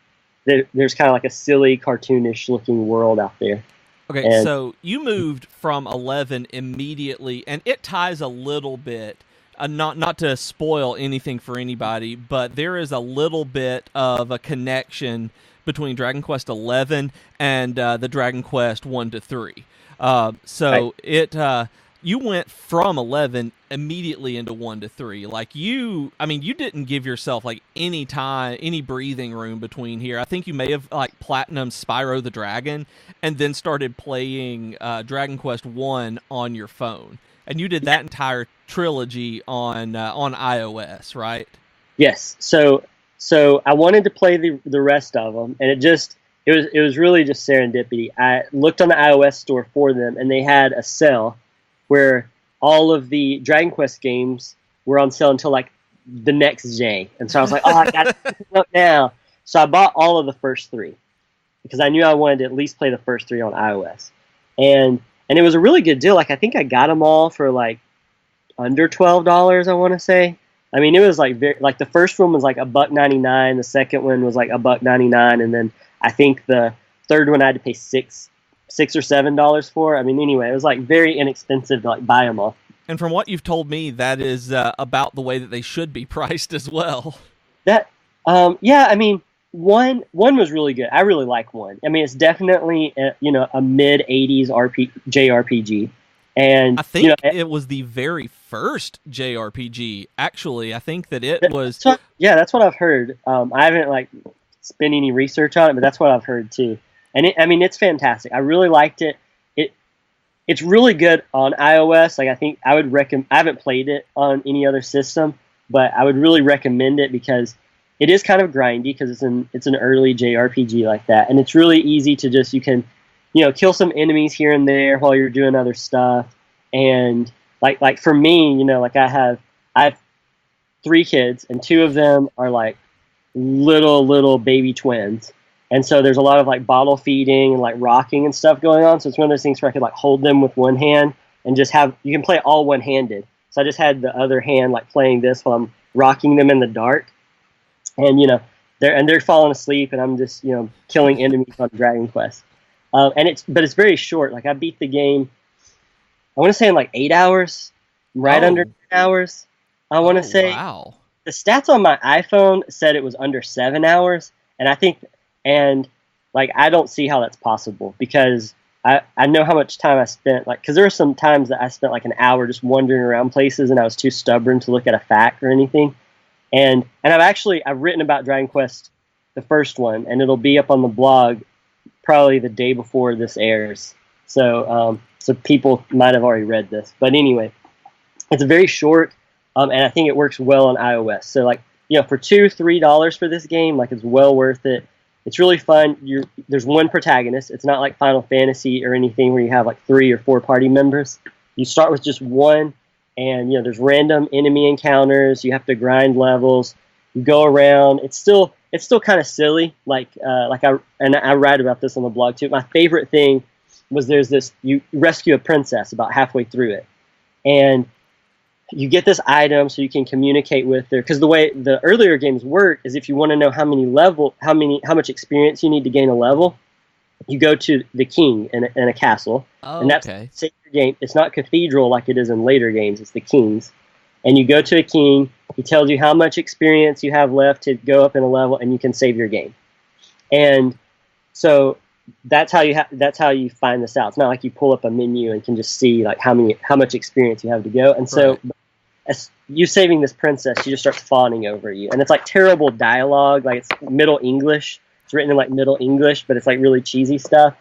there's kind of like a silly, cartoonish looking world out there. Okay, And- so you moved from 11 immediately, and it ties a little bit. Not to spoil anything for anybody, but there is a little bit of a connection between Dragon Quest 11 and the Dragon Quest 1 to 3. So Right. you went from 11 immediately into 1 to 3. Like, you didn't give yourself like any time, any breathing room between here. I think you may have like platinum Spyro the Dragon and then started playing Dragon Quest 1 on your phone. And you did that entire trilogy on iOS, right? Yes. So I wanted to play the rest of them, and it was really just serendipity. I looked on the iOS store for them, and they had a sale where all of the Dragon Quest games were on sale until like the next day. And so I was like, oh, I got to pick it up now. So I bought all of the first three because I knew I wanted to at least play the first three on iOS. And it was a really good deal. Like, I think I got them all for like under $12, I want to say. I mean, it was like like the first one was like $1.99, the second one was like $1.99, and then I think the third one I had to pay $6 or $7 for. I mean, anyway, it was like very inexpensive to like buy them all. And from what you've told me, that is about the way that they should be priced as well. That, yeah, I mean, one was really good. I really like one. I mean, it's definitely a mid '80s JRPG, and I think it was the very first JRPG. Actually, I think that it was. That's what I've heard. I haven't like spent any research on it, but that's what I've heard too. And it's fantastic. I really liked it. It's really good on iOS. Like, I think I would recommend. I haven't played it on any other system, but I would really recommend it because it is kind of grindy because it's an early JRPG like that, and it's really easy to just you can kill some enemies here and there while you're doing other stuff. And like for me, like I have 3 kids, and 2 of them are like little baby twins. And so there's a lot of like bottle feeding and like rocking and stuff going on. So it's one of those things where I could like hold them with one hand and just you can play all one-handed. So I just had the other hand like playing this while I'm rocking them in the dark. And they're falling asleep, and I'm just killing enemies on Dragon Quest. But it's very short. Like, I beat the game, I want to say in like 8 hours, under 10 hours. I want to say. Wow. The stats on my iPhone said it was under 7 hours, and I don't see how that's possible because I know how much time I spent, because there were some times that I spent like an hour just wandering around places, and I was too stubborn to look at a fact or anything. And I've written about Dragon Quest, the first one, and it'll be up on the blog probably the day before this airs. So people might have already read this, but anyway, it's very short, and I think it works well on iOS. So for $2-3 for this game, like, it's well worth it. It's really fun. There's one protagonist. It's not like Final Fantasy or anything where you have like 3 or 4 party members. You start with just one, and there's random enemy encounters. You have to grind levels. You go around. It's still kind of silly. I write about this on the blog too. My favorite thing was you rescue a princess about halfway through it, and you get this item so you can communicate with her. Because the way the earlier games work is, if you want to know how much experience you need to gain a level, you go to the king in a castle, and that's okay. Save your game. It's not cathedral like it is in later games. It's the kings, and you go to a king. He tells you how much experience you have left to go up in a level, and you can save your game. And so that's how you find this out. It's not like you pull up a menu and can just see like how much experience you have to go. And so, as you saving this princess, she just starts fawning over you, and it's like terrible dialogue, like it's Middle English. It's written in like Middle English, but it's like really cheesy stuff.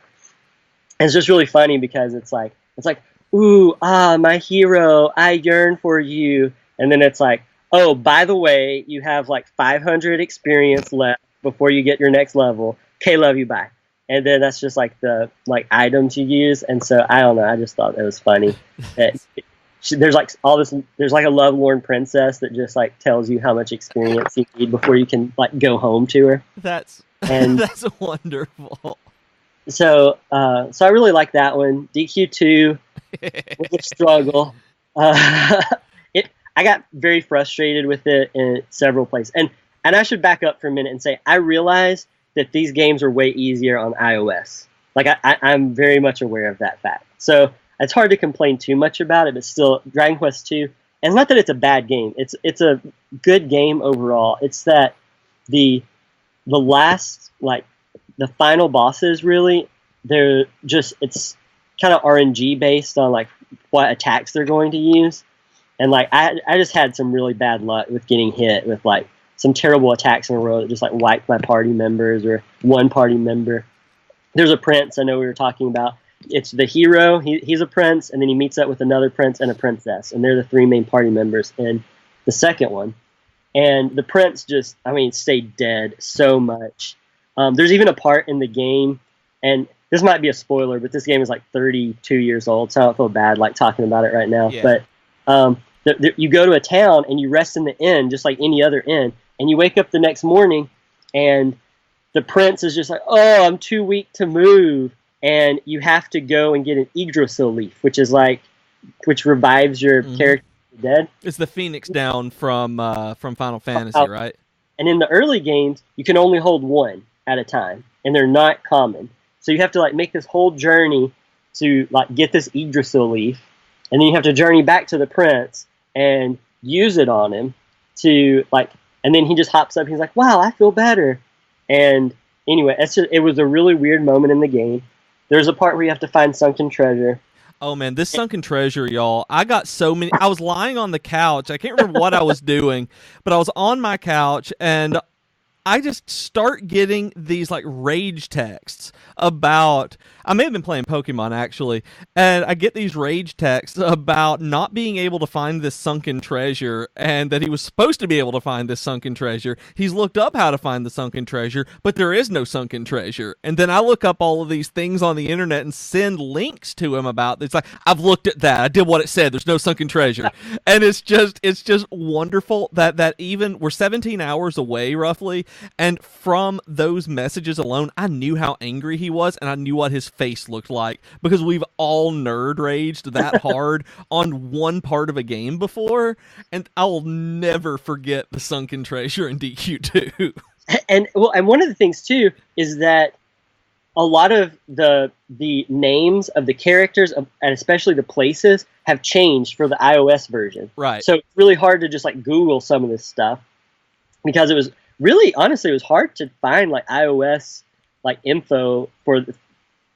And it's just really funny because it's like, ooh, my hero, I yearn for you. And then it's like, oh, by the way, you have like 500 experience left before you get your next level. Okay, love you, bye. And then that's just like the like items you use. And so I don't know, I just thought it was funny that there's like all this, there's like a lovelorn princess that just like tells you how much experience you need before you can like go home to her. That's wonderful. So I really like that one. DQ2 was a struggle. I got very frustrated with it in several places. And I should back up for a minute and say I realize that these games are way easier on iOS. Like I'm very much aware of that fact. So it's hard to complain too much about it, but still, Dragon Quest II, and it's not that it's a bad game. It's a good game overall. It's that the last, like, the final bosses, really, it's kind of RNG based on, like, what attacks they're going to use. And, like, I just had some really bad luck with getting hit with, like, some terrible attacks in a row that just, like, wiped my party members or one party member. There's a prince I know we were talking about. It's the hero, he's a prince, and then he meets up with another prince and a princess, and they're the three main party members in the second one. And the prince just, stayed dead so much. There's even a part in the game, and this might be a spoiler, but this game is like 32 years old, so I don't feel bad like talking about it right now. Yeah. But you go to a town, and you rest in the inn, just like any other inn, and you wake up the next morning, and the prince is just like, oh, I'm too weak to move. And you have to go and get an Yggdrasil leaf, which revives your character dead. It's the Phoenix down from Final Fantasy, right? And in the early games, you can only hold one at a time, and they're not common. So you have to like make this whole journey to like get this Yggdrasil leaf, and then you have to journey back to the prince and use it on him to like, and then he just hops up. And he's like, "Wow, I feel better." And anyway, it was a really weird moment in the game. There's a part where you have to find sunken treasure. Oh, man, this sunken treasure, y'all. I got so many. I was lying on the couch. I can't remember what I was doing, but I was on my couch, and I just start getting these, like, rage texts about... I may have been playing Pokemon, actually, and I get these rage texts about not being able to find this sunken treasure, and that he was supposed to be able to find this sunken treasure. He's looked up how to find the sunken treasure, but there is no sunken treasure. And then I look up all of these things on the internet and send links to him about this. It's like, I've looked at that. I did what it said. There's no sunken treasure. And it's just wonderful that even... We're 17 hours away, roughly, and from those messages alone, I knew how angry he was, and I knew what his face looked like, because we've all nerd raged that hard on one part of a game before, and I'll never forget the sunken treasure in DQ2. And one of the things too is that a lot of the names of the characters and especially the places have changed for the iOS version. Right. So it's really hard to just like Google some of this stuff, because it was really, honestly, it was hard to find like iOS like info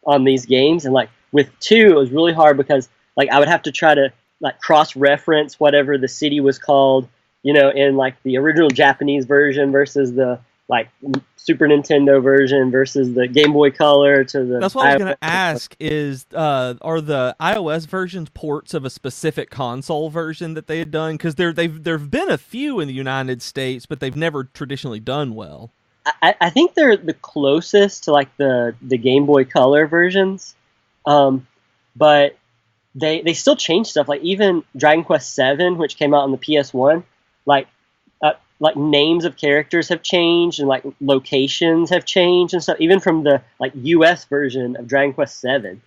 on these games. And like with 2, it was really hard because like I would have to try to like cross-reference whatever the city was called, in like the original Japanese version versus the like Super Nintendo version versus the Game Boy Color to the... That's what I was going to ask is, are the iOS versions ports of a specific console version that they had done? Because there've been a few in the United States, but they've never traditionally done well. I think they're the closest to like the Game Boy Color versions, but they still change stuff. Like even Dragon Quest VII, which came out on the PS1, like names of characters have changed and like locations have changed and stuff. Even from the like US version of Dragon Quest VII,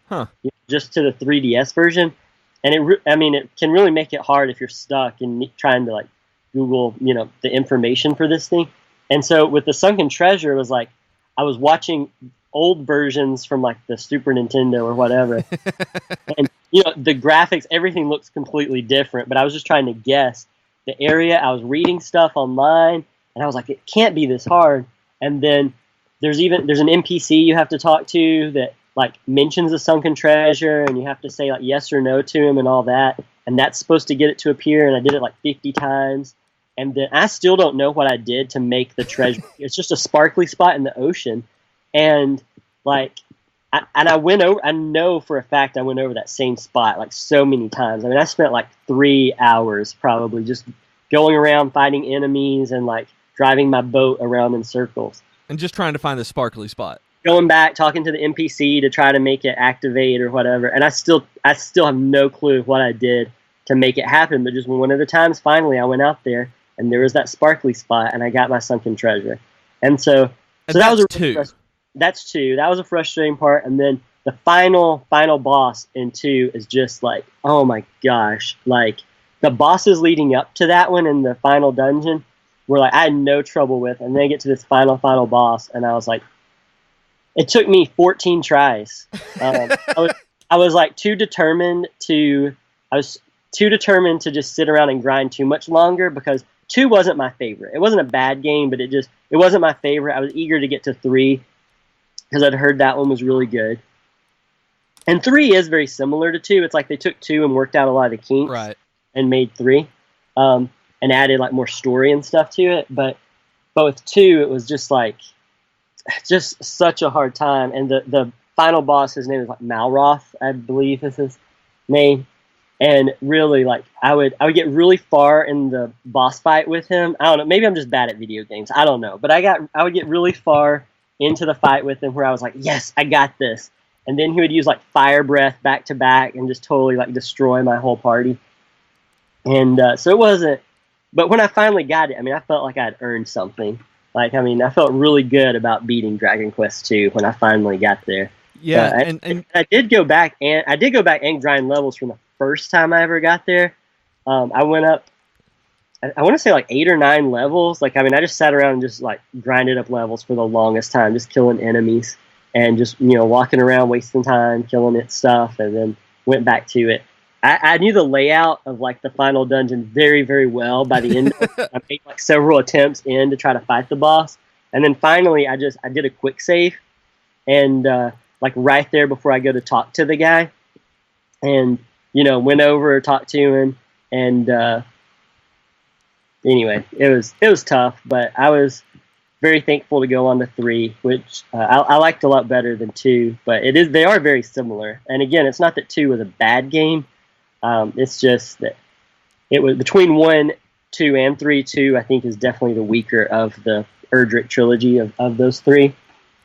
just to the 3DS version, and it can really make it hard if you're stuck in trying to like Google the information for this thing. And so with the sunken treasure, it was like I was watching old versions from like the Super Nintendo or whatever, and the graphics, everything looks completely different. But I was just trying to guess the area. I was reading stuff online, and I was like, it can't be this hard. And then there's an NPC you have to talk to that like mentions a sunken treasure, and you have to say like yes or no to him and all that, and that's supposed to get it to appear. And I did it like 50 times, and then I still don't know what I did to make the treasure. It's just a sparkly spot in the ocean, and like. I went over. I know for a fact I went over that same spot like so many times. I mean, I spent like 3 hours probably just going around fighting enemies and like driving my boat around in circles and just trying to find the sparkly spot. Going back, talking to the NPC to try to make it activate or whatever. And I still have no clue what I did to make it happen. But just one of the times, finally, I went out there and there was that sparkly spot, and I got my sunken treasure. And so that was two. That's 2. That was a frustrating part. And then the final boss in 2 is just like, oh my gosh. Like, the bosses leading up to that one in the final dungeon were like, I had no trouble with. And then I get to this final boss, and I was like, it took me 14 tries. I was like too determined to just sit around and grind too much longer, because 2 wasn't my favorite. It wasn't a bad game, but it wasn't my favorite. I was eager to get to 3. Because I'd heard that one was really good. And 3 is very similar to 2. It's like they took 2 and worked out a lot of the kinks, right, and made 3, and added like more story and stuff to it. But with 2, it was just such a hard time. And the final boss, his name is like Malroth, I believe is his name. And really, like I would get really far in the boss fight with him. I don't know. Maybe I'm just bad at video games. I don't know. But I would get really far into the fight with him where I was like, yes, I got this. And then he would use like fire breath back to back and just totally like destroy my whole party. And so it wasn't, but when I finally got it, I mean, I felt like I'd earned something. Like, I mean, I felt really good about beating Dragon Quest II when I finally got there. Yeah. And I did go back and grind levels from the first time I ever got there. I went up, I want to say like 8 or 9 levels. Like, I mean, I just sat around and just like grinded up levels for the longest time, just killing enemies and just, walking around, wasting time, killing it stuff, and then went back to it. I knew the layout of like the final dungeon very, very well by the end. I made like several attempts in to try to fight the boss. And then finally I did a quick save, and like right there before I go to talk to the guy, and, went over, talked to him, and, anyway, it was tough, but I was very thankful to go on to 3, which I liked a lot better than 2. But they are very similar. And again, it's not that 2 was a bad game. It's just that it was between 1, 2, and 3. 2, I think, is definitely the weaker of the Erdrick trilogy of those 3.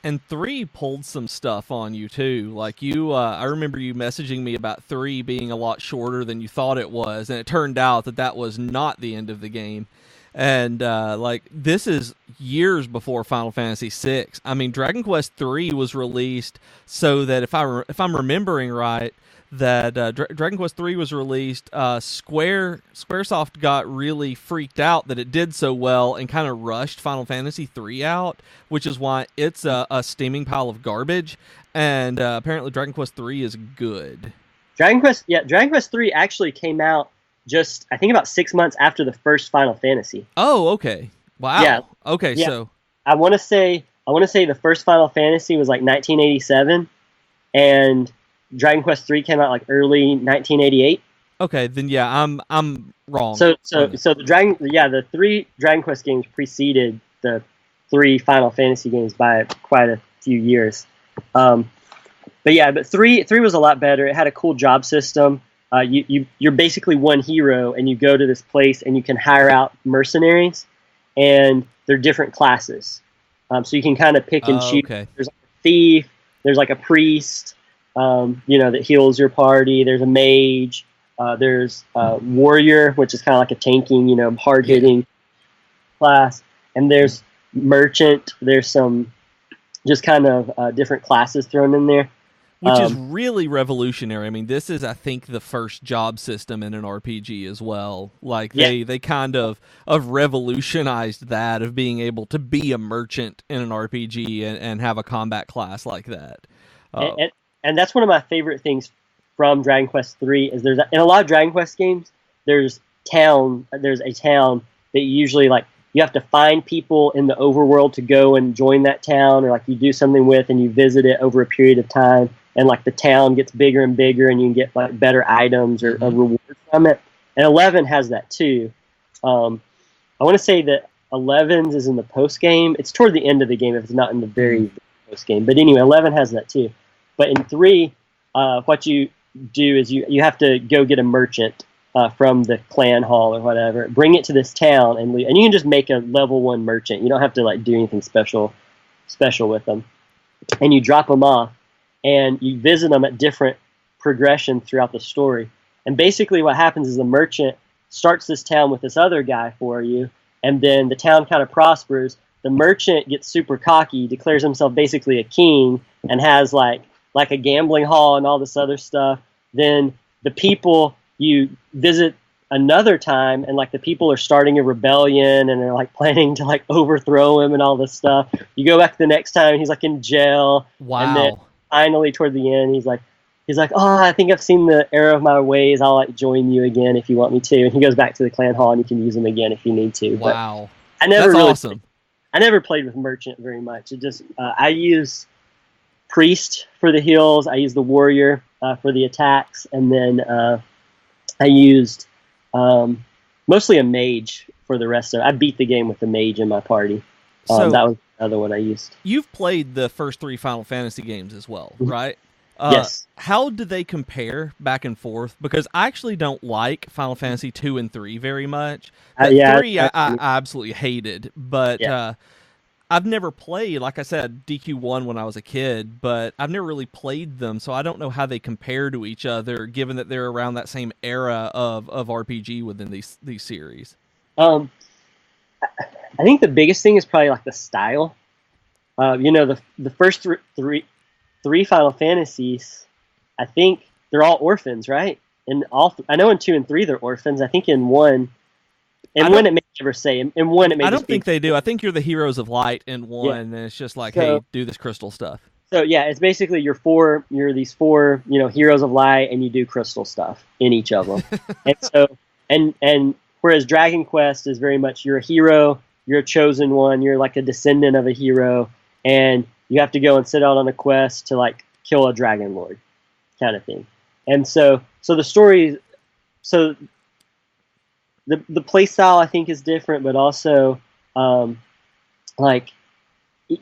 And 3 pulled some stuff on you too. Like I remember you messaging me about 3 being a lot shorter than you thought it was, and it turned out that was not the end of the game. And like, this is years before Final Fantasy VI. I mean, Dragon Quest 3 was released so that if I'm remembering right, that Dragon Quest 3 was released, Squaresoft got really freaked out that it did so well and kind of rushed Final Fantasy 3 out, which is why it's a steaming pile of garbage. And apparently Dragon Quest 3 is good. Dragon Quest 3 actually came out just, I think, about 6 months after the first Final Fantasy. Oh, okay. Wow. Yeah. Okay, yeah. So I want to say the first Final Fantasy was like 1987, and Dragon Quest 3 came out like early 1988. Okay, then yeah, I'm wrong. So the 3 Dragon Quest games preceded the 3 Final Fantasy games by quite a few years. But 3 was a lot better. It had a cool job system. You're basically one hero, and you go to this place and you can hire out mercenaries, and they're different classes. So you can kind of pick and choose. Okay. There's like a thief. There's like a priest. That heals your party. There's a mage. There's a warrior, which is kind of like a tanking, hard-hitting class. And there's merchant. There's some just kind of different classes thrown in there. Which is really revolutionary. I mean, this is, I think, the first job system in an RPG as well. Like, they kind of revolutionized that, of being able to be a merchant in an RPG and have a combat class like that. And that's one of my favorite things from Dragon Quest 3 is in a lot of Dragon Quest games, there's a town that you usually like you have to find people in the overworld to go and join that town, or like you do something with and you visit it over a period of time, and like the town gets bigger and bigger and you can get like better items or a reward from it. And 11 has that too. I want to say that 11's is in the post game. It's toward the end of the game if it's not in the very post game. But anyway, 11 has that too. But in 3, what you do is you have to go get a merchant from the clan hall or whatever, bring it to this town, and you can just make a level 1 merchant. You don't have to like do anything special with them. And you drop them off, and you visit them at different progressions throughout the story. And basically what happens is the merchant starts this town with this other guy for you, and then the town kind of prospers. The merchant gets super cocky, declares himself basically a king, and has like a gambling hall and all this other stuff. Then the people, you visit another time, and like the people are starting a rebellion and they're like planning to like overthrow him and all this stuff. You go back the next time and he's like in jail. Wow. And then finally toward the end he's like, oh, I think I've seen the error of my ways. I'll like join you again if you want me to. And he goes back to the clan hall and you can use him again if you need to. Wow. But I never That's really awesome. I never played with merchant very much. It just I use priest for the heals. I use the warrior for the attacks, and then I used mostly a mage for the rest of it. I beat the game with the mage in my party. So that was another one I used. You've played the first 3 Final Fantasy games as well, right? Yes. How do they compare back and forth? Because I actually don't like Final Fantasy 2 and 3 very much. 3 I absolutely hated, but I've never played, like I said, DQ1 when I was a kid, but I've never really played them, so I don't know how they compare to each other, given that they're around that same era of RPG within these series. I think the biggest thing is probably like the style. The first three Final Fantasies, I think they're all orphans, right? And I know in 2 and 3 they're orphans. I think in 1, it may never say. In 1 it may. I don't think they do. I think you're the heroes of light in 1, and it's just like, hey, do this crystal stuff. So yeah, it's basically you're these 4 heroes of light, and you do crystal stuff in each of them. And so and whereas Dragon Quest is very much you're a hero, you're a chosen one, you're like a descendant of a hero, and you have to go and set out on a quest to like kill a dragon lord, kind of thing. And so the story, so the play style I think is different, but also like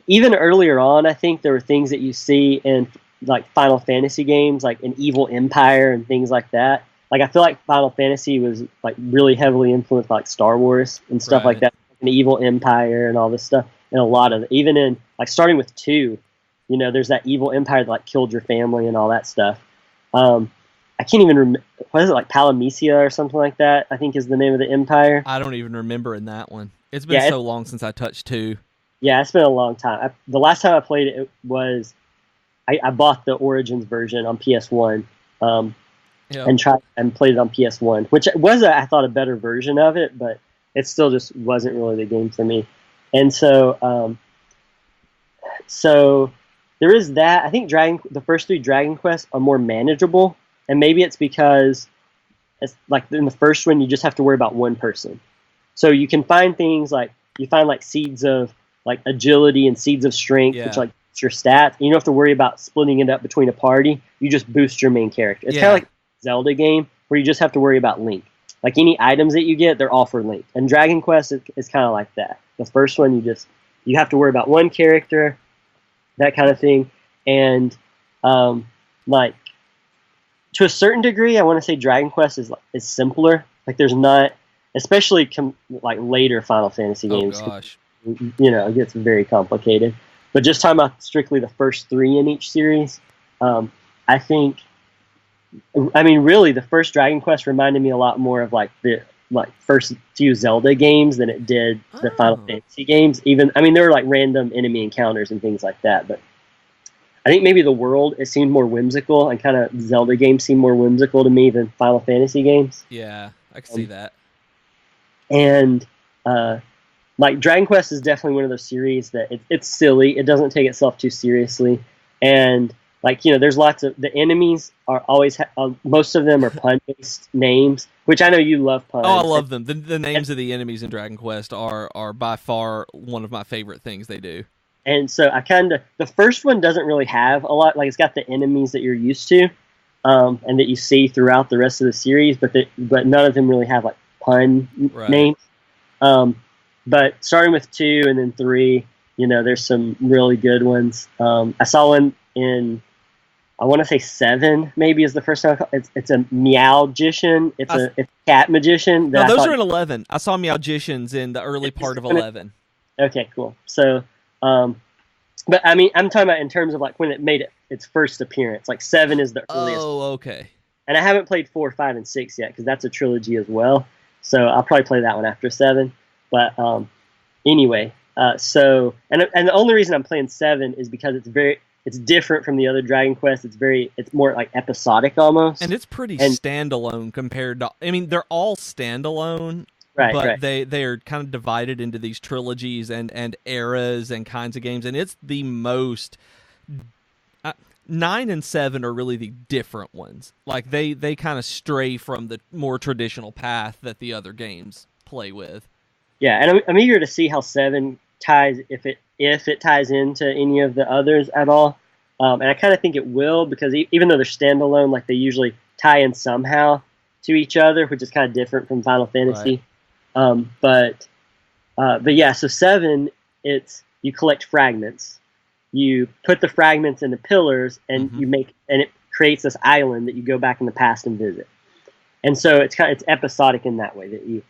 even earlier on, I think there were things that you see in like Final Fantasy games, like an evil empire and things like that. Like I feel like Final Fantasy was like really heavily influenced by like Star Wars and stuff like that, an evil empire and all this stuff. And a lot of it, even in like starting with 2, there's that evil empire that like killed your family and all that stuff. I can't even remember, what is it, like Palamecia or something like that, I think is the name of the empire. I don't even remember in that one. It's been so long since I touched 2. Yeah, it's been a long time. The last time I played it was, I bought the Origins version on PS1 and tried and played it on PS1, which was, I thought, a better version of it, but it still just wasn't really the game for me. And so there is that. I think the first 3 Dragon Quests are more manageable, and maybe it's because it's like in the first one you just have to worry about one person. So you can find things like you find like seeds of like agility and seeds of strength, which like boost your stats. And you don't have to worry about splitting it up between a party. You just boost your main character. It's kind of like a Zelda game where you just have to worry about Link. Like any items that you get, they're all for Link. And Dragon Quest is kind of like that. The first one, you have to worry about one character, that kind of thing. And like to a certain degree, I want to say Dragon Quest is simpler. Like there's not, especially like later Final Fantasy games. Oh gosh. It gets very complicated. But just talking about strictly the first 3 in each series, I think. I mean, really, the first Dragon Quest reminded me a lot more of like the first few Zelda games than it did the Final Fantasy games. Even, I mean, there were like random enemy encounters and things like that, but I think maybe the world, it seemed more whimsical, and kind of Zelda games seem more whimsical to me than Final Fantasy games. Yeah, I can see that. And like Dragon Quest is definitely one of those series that it's silly. It doesn't take itself too seriously, and like, you know, there's lots of the enemies are always most of them are pun based names, which I know you love puns. Oh, I love them. The names of the enemies in Dragon Quest are by far one of my favorite things they do. And so the first one doesn't really have a lot. Like, it's got the enemies that you're used to, and that you see throughout the rest of the series, but none of them really have like pun names. But starting with 2 and then 3, you know, there's some really good ones. I saw one in, I want to say 7 maybe is the first time. It's a Meowgician. It's a cat magician. No, those are in 11. I saw Meowgicians in the early part of 11. Okay, cool. So, but I mean, I'm talking about in terms of like when it made its first appearance. Like 7 is the earliest. Oh, okay. And I haven't played 4, 5, and 6 yet because that's a trilogy as well. So I'll probably play that one after 7. But anyway, so and the only reason I'm playing 7 is because it's different from the other Dragon Quest. It's more like episodic almost. And it's pretty standalone compared to. I mean, they're all standalone. Right, but they are kind of divided into these trilogies and eras and kinds of games, and it's the most 9 and 7 are really the different ones. Like they kind of stray from the more traditional path that the other games play with. Yeah, and I'm eager to see how 7 ties if it ties into any of the others at all. And I kind of think it will, because even though they're standalone, like they usually tie in somehow to each other, which is kind of different from Final Fantasy. Right. But yeah, so 7, you collect fragments. You put the fragments into pillars, and it creates this island that you go back in the past and visit. And so it's episodic in that way, that you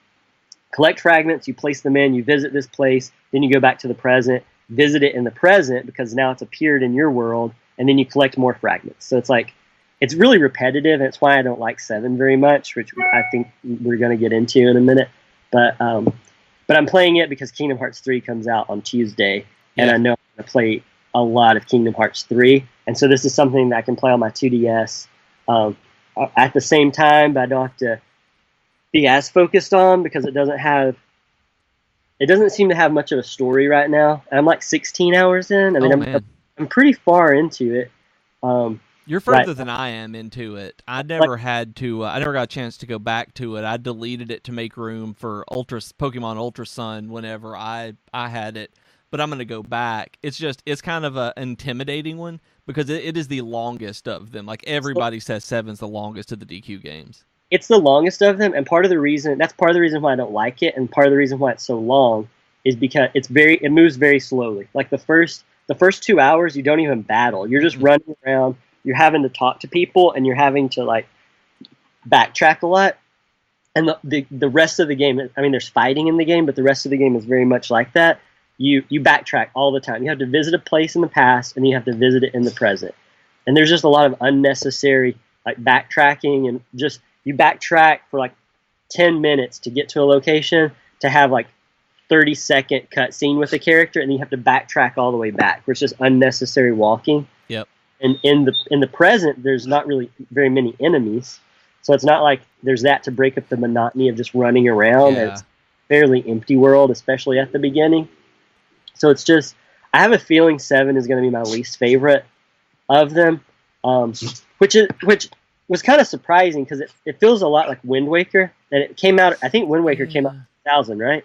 collect fragments, you place them in, you visit this place, then you go back to the present, visit it in the present because now it's appeared in your world, and then you collect more fragments. So it's really repetitive, and it's why I don't like 7 very much, which I think we're going to get into in a minute. But I'm playing it because Kingdom Hearts 3 comes out on Tuesday, and I know I'm going to play a lot of Kingdom Hearts 3, and so this is something that I can play on my 2DS at the same time, but I don't have to be as focused on because it doesn't seem to have much of a story right now. I'm like 16 hours in. I mean, I'm pretty far into it. You're further than I am into it. I never got a chance to go back to it. I deleted it to make room for Pokemon Ultra Sun whenever I had it. But I'm going to go back. It's kind of an intimidating one because it is the longest of them. Like everybody says 7's the longest of the DQ games. It's the longest of them, and that's part of the reason why I don't like it, and part of the reason why it's so long is because it moves very slowly. Like the first 2 hours, you don't even battle. You're just running around. You're having to talk to people, and you're having to like backtrack a lot. And the rest of the game, I mean, there's fighting in the game, but the rest of the game is very much like that. You backtrack all the time. You have to visit a place in the past, and you have to visit it in the present. And there's just a lot of unnecessary like backtracking, and just you backtrack for like 10 minutes to get to a location to have like 30-second cutscene with a character, and then you have to backtrack all the way back, which is just unnecessary walking. Yep. And in the present, there's not really very many enemies, so it's not like there's that to break up the monotony of just running around. Yeah. It's a fairly empty world, especially at the beginning. So it's just, I have a feeling 7 is going to be my least favorite of them, which was kind of surprising because it feels a lot like Wind Waker, and it came out. I think Wind Waker came out in 2000, right?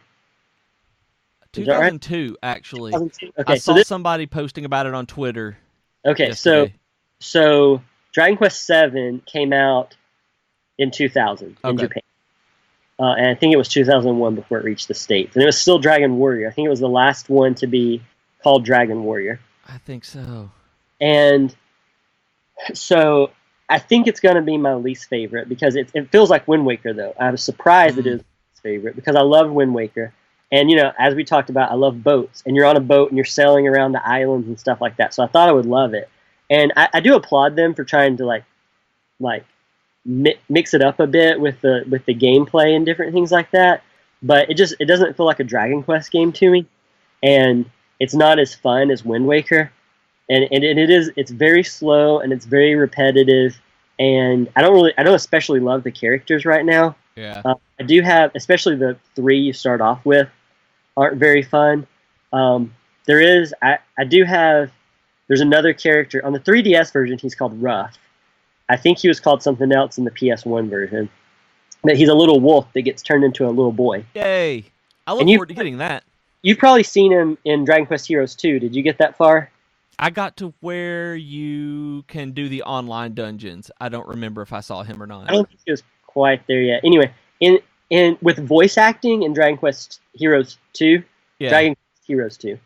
2002, actually. 2002? Okay, I saw somebody posting about it on Twitter. Okay, yesterday. so Dragon Quest 7 came out in 2000 in Japan. And I think it was 2001 before it reached the States. And it was still Dragon Warrior. I think it was the last one to be called Dragon Warrior. I think so. And so I think it's going to be my least favorite because it feels like Wind Waker, though. I was surprised it is my least favorite because I love Wind Waker. And, you know, as we talked about, I love boats. And you're on a boat and you're sailing around the islands and stuff like that. So I thought I would love it. And I do applaud them for trying to, like mix it up a bit with the gameplay and different things like that. But it doesn't feel like a Dragon Quest game to me. And it's not as fun as Wind Waker. And it's very slow and it's very repetitive. And I don't especially love the characters right now. Yeah. I do have, especially the 3 you start off with, aren't very fun. There's there's another character on the 3DS version. He's called Ruff. I think he was called something else in the PS1 version. But he's a little wolf that gets turned into a little boy. Yay! I look forward to getting that. You've probably seen him in Dragon Quest Heroes 2. Did you get that far? I got to where you can do the online dungeons. I don't remember if I saw him or not. I don't think he was quite there yet. Anyway, in with voice acting in Dragon Quest Heroes 2, Dragon Quest Heroes 2,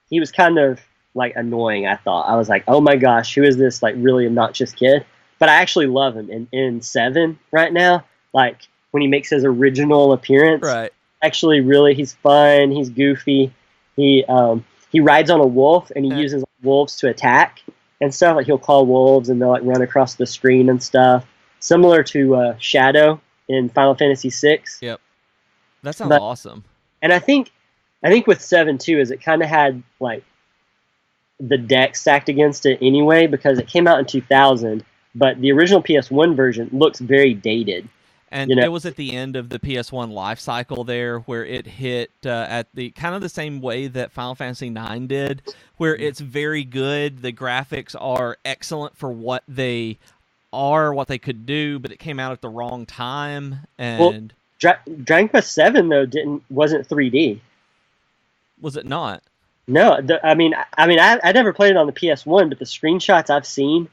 he was kind of like annoying, I thought. I was like, oh my gosh, who is this like really obnoxious kid? But I actually love him in 7 right now. Like when he makes his original appearance. Right. Actually, really, he's fun. He's goofy. He rides on a wolf and he uses wolves to attack and stuff. Like he'll call wolves and they'll like run across the screen and stuff. Similar to Shadow in Final Fantasy VI. Yep. That sounds awesome. And I think with 7 too is it kind of had like the deck stacked against it anyway because it came out in 2000, but the original PS1 version looks very dated. And it was at the end of the PS1 life cycle there where it hit at the kind of the same way that Final Fantasy IX did, where it's very good. The graphics are excellent for what they are, what they could do, but it came out at the wrong time. And Dragon Quest 7 though wasn't 3D. Was it not? No, I never played it on the PS1, but the screenshots I've seen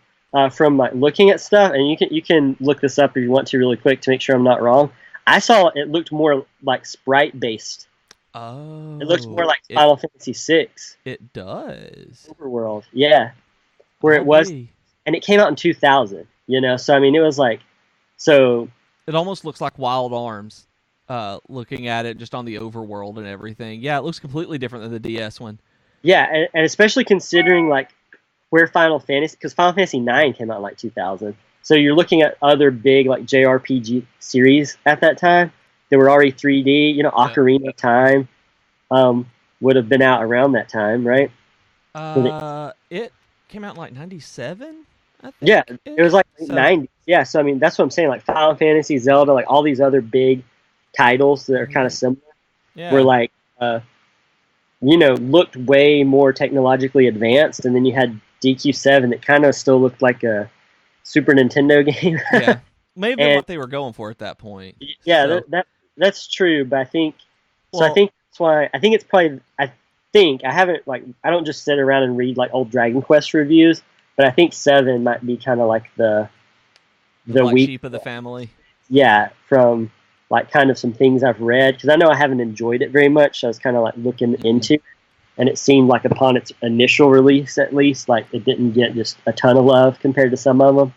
from like looking at stuff, and you can look this up if you want to really quick to make sure I'm not wrong. I saw it looked more like sprite based. Oh, it looks more like Final Fantasy VI. It does. Overworld, yeah, where it was, and it came out in 2000. So I mean, it was like, so it almost looks like Wild Arms. Looking at it just on the overworld and everything, yeah, it looks completely different than the DS one. Yeah, and especially considering like where Final Fantasy, because Final Fantasy IX came out in like 2000. So you're looking at other big like JRPG series at that time that were already 3D. Ocarina of Time would have been out around that time, right? It came out in like 97, I think. Yeah, it was like 90s. Yeah, so I mean, that's what I'm saying. Like Final Fantasy, Zelda, like all these other big titles that are kind of similar were like, looked way more technologically advanced. And then you had DQ7 that kind of still looked like a Super Nintendo game. Yeah, maybe what they were going for at that point. Yeah, so. That's true, but I think I think that's why I think it's probably I haven't I don't just sit around and read like old Dragon Quest reviews, but I think 7 might be kind of like the black sheep of the family. Yeah, from like kind of some things I've read because I know I haven't enjoyed it very much. So I was kind of like looking into it. And it seemed like upon its initial release, at least, like it didn't get just a ton of love compared to some of them.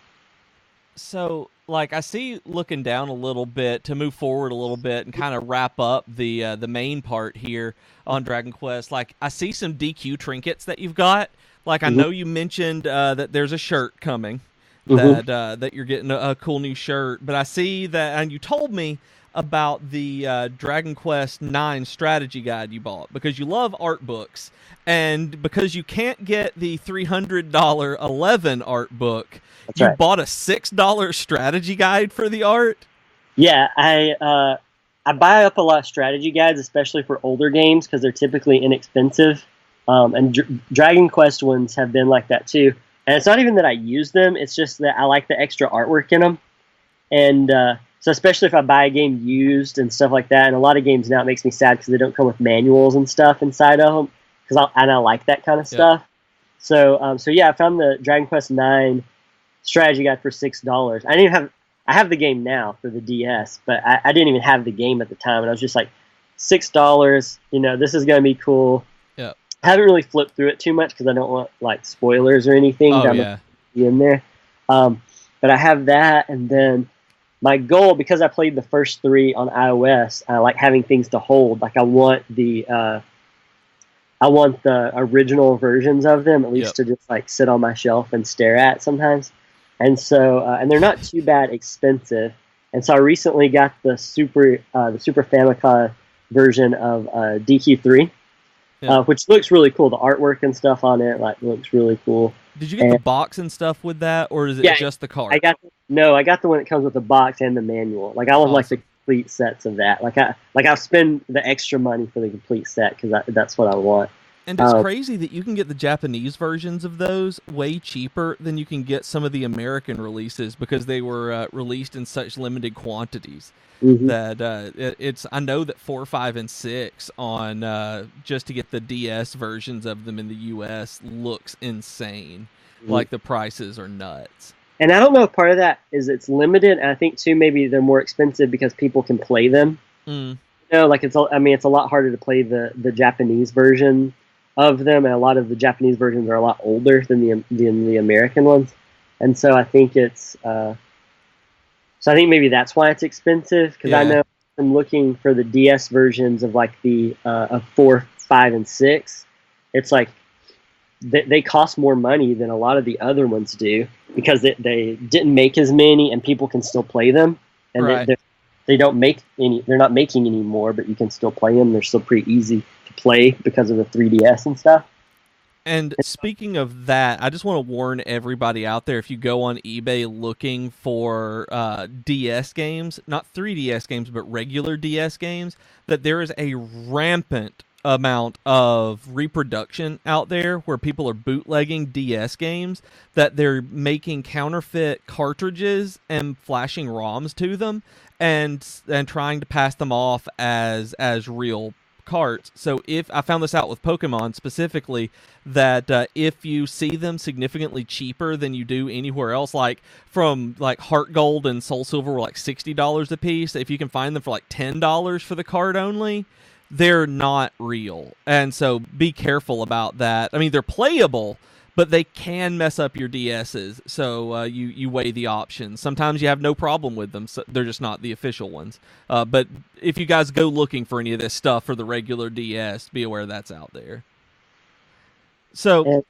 So, like, I see looking down a little bit to move forward a little bit and kind of wrap up the main part here on Dragon Quest. Like, I see some DQ trinkets that you've got. Like, I know you mentioned that there's a shirt coming, that you're getting a cool new shirt. But I see that, and you told me about the Dragon Quest IX strategy guide you bought because you love art books, and because you can't get the $300 11 art book, you bought a $6 strategy guide for the art. Yeah, I buy up a lot of strategy guides, especially for older games because they're typically inexpensive, and Dragon Quest ones have been like that too. And it's not even that I use them; it's just that I like the extra artwork in them, and so especially if I buy a game used and stuff like that, and a lot of games now it makes me sad because they don't come with manuals and stuff inside of them, and I like that kind of stuff. So yeah, I found the Dragon Quest IX strategy guide for $6. I have the game now for the DS, but I didn't even have the game at the time, and I was just like, $6. This is gonna be cool. Yeah, I haven't really flipped through it too much because I don't want like spoilers or anything. In there, but I have that, and then. My goal, because I played the first 3 on iOS, I like having things to hold. Like I want the original versions of them at least to just like sit on my shelf and stare at sometimes. And so and they're not too bad expensive. And so I recently got the Super Famicom version of DQ3, which looks really cool. The artwork and stuff on it looks really cool. Did you get the box and stuff with that, or is it just the card? I got the one that comes with the box and the manual. Like I want like the complete sets of that. I'll spend the extra money for the complete set because that's what I want. And it's crazy that you can get the Japanese versions of those way cheaper than you can get some of the American releases because they were released in such limited quantities. Mm-hmm. That it's I know that 4, 5, and 6 on just to get the DS versions of them in the US looks insane. Mm-hmm. Like the prices are nuts. And I don't know if part of that is it's limited. And I think too maybe they're more expensive because people can play them. Mm. You know, like it's a lot harder to play the Japanese version of them, and a lot of the Japanese versions are a lot older than the American ones. And so I think it's so I think maybe that's why it's expensive, because I know from looking for the DS versions of like the of 4, 5, and 6, it's like they cost more money than a lot of the other ones do because they didn't make as many and people can still play them, and right. they don't make any. They're not making any more, but you can still play them. They're still pretty easy to play because of the 3DS and stuff. And speaking of that, I just want to warn everybody out there, if you go on eBay looking for DS games, not 3DS games, but regular DS games, that there is a rampant amount of reproduction out there where people are bootlegging DS games, that they're making counterfeit cartridges and flashing ROMs to them and trying to pass them off as real carts. So if I found this out with Pokemon specifically, that if you see them significantly cheaper than you do anywhere else, like from like Heart Gold and Soul Silver were like $60 a piece, if you can find them for like $10 for the card only, they're not real. And so be careful about that. I mean, they're playable, but they can mess up your DSs. So you weigh the options. Sometimes you have no problem with them. So they're just not the official ones. But if you guys go looking for any of this stuff for the regular DS, be aware that's out there. So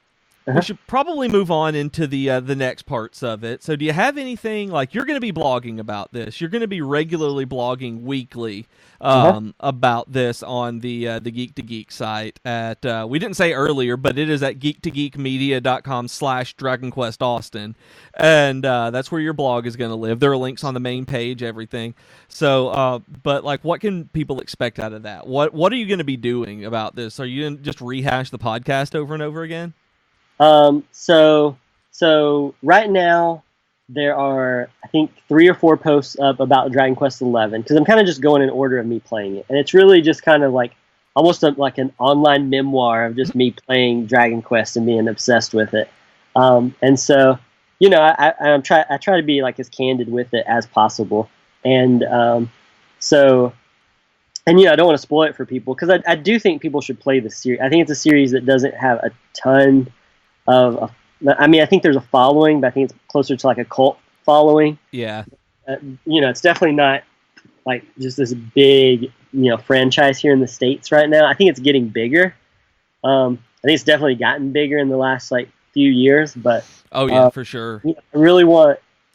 we should probably move on into the next parts of it. So do you have anything, like, you're going to be blogging about this? You're going to be regularly blogging weekly about this on the Geek to Geek site at we didn't say earlier, but it is at geektogeekmedia.com/DragonQuestAustin, and that's where your blog is going to live. There are links on the main page, everything. So, but like, what can people expect out of that? What are you going to be doing about this? Are you going to just rehash the podcast over and over again? So right now there are, I think, 3 or 4 posts up about Dragon Quest XI, because I'm kind of just going in order of me playing it, and it's really just kind of like almost like an online memoir of just me playing Dragon Quest and being obsessed with it. And so, you know, I try to be like as candid with it as possible, and so. And, you know, I don't want to spoil it for people, because I do think people should play the series. I think it's a series that doesn't have a ton of I mean, I think there's a following, but I think it's closer to like a cult following. Yeah. You know, it's definitely not like just this big, you know, franchise here in the States right now. I think it's getting bigger. I think it's definitely gotten bigger in the last like few years, but oh yeah, for sure. You know,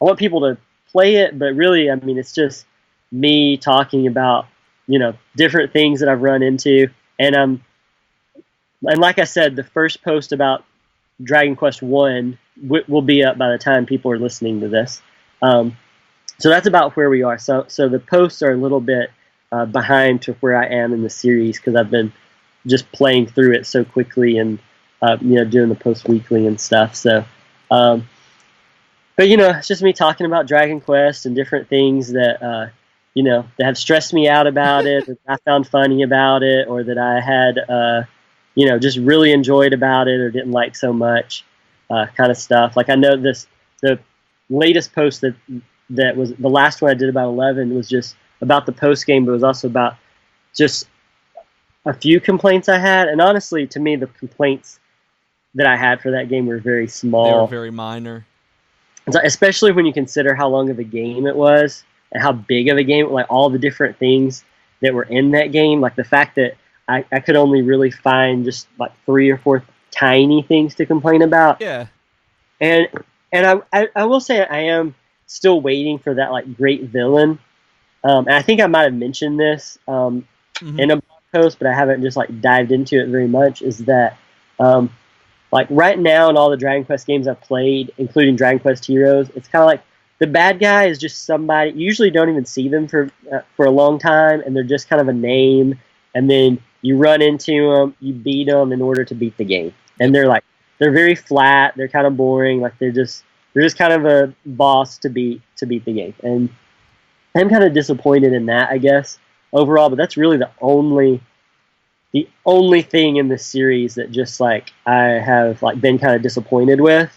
I want people to play it, but really, I mean, it's just me talking about, you know, different things that I've run into, and like I said, the first post about Dragon Quest I will be up by the time people are listening to this. So that's about where we are. So the posts are a little bit behind to where I am in the series, because I've been just playing through it so quickly and you know, doing the post weekly and stuff. So, but you know, it's just me talking about Dragon Quest and different things that you know, that have stressed me out about it, that I found funny about it, or that I had you know, just really enjoyed about it or didn't like so much, kind of stuff. Like, I know the latest post that was the last one I did about 11 was just about the post game, but it was also about just a few complaints I had. And honestly, to me, the complaints that I had for that game were very small. They were very minor. Especially when you consider how long of a game it was and how big of a game, like all the different things that were in that game. Like the fact that I could only really find just like 3 or 4 tiny things to complain about. Yeah. And I will say I am still waiting for that like great villain. And I think I might have mentioned this in a blog post, but I haven't just like dived into it very much, is that like right now in all the Dragon Quest games I've played, including Dragon Quest Heroes, it's kind of like the bad guy is just somebody, you usually don't even see them for a long time, and they're just kind of a name. And then you run into them, you beat them in order to beat the game, and they're very flat, they're kind of boring, like they're just kind of a boss to beat the game, and I'm kind of disappointed in that, I guess, overall. But that's really the only thing in this series that just like I have like been kind of disappointed with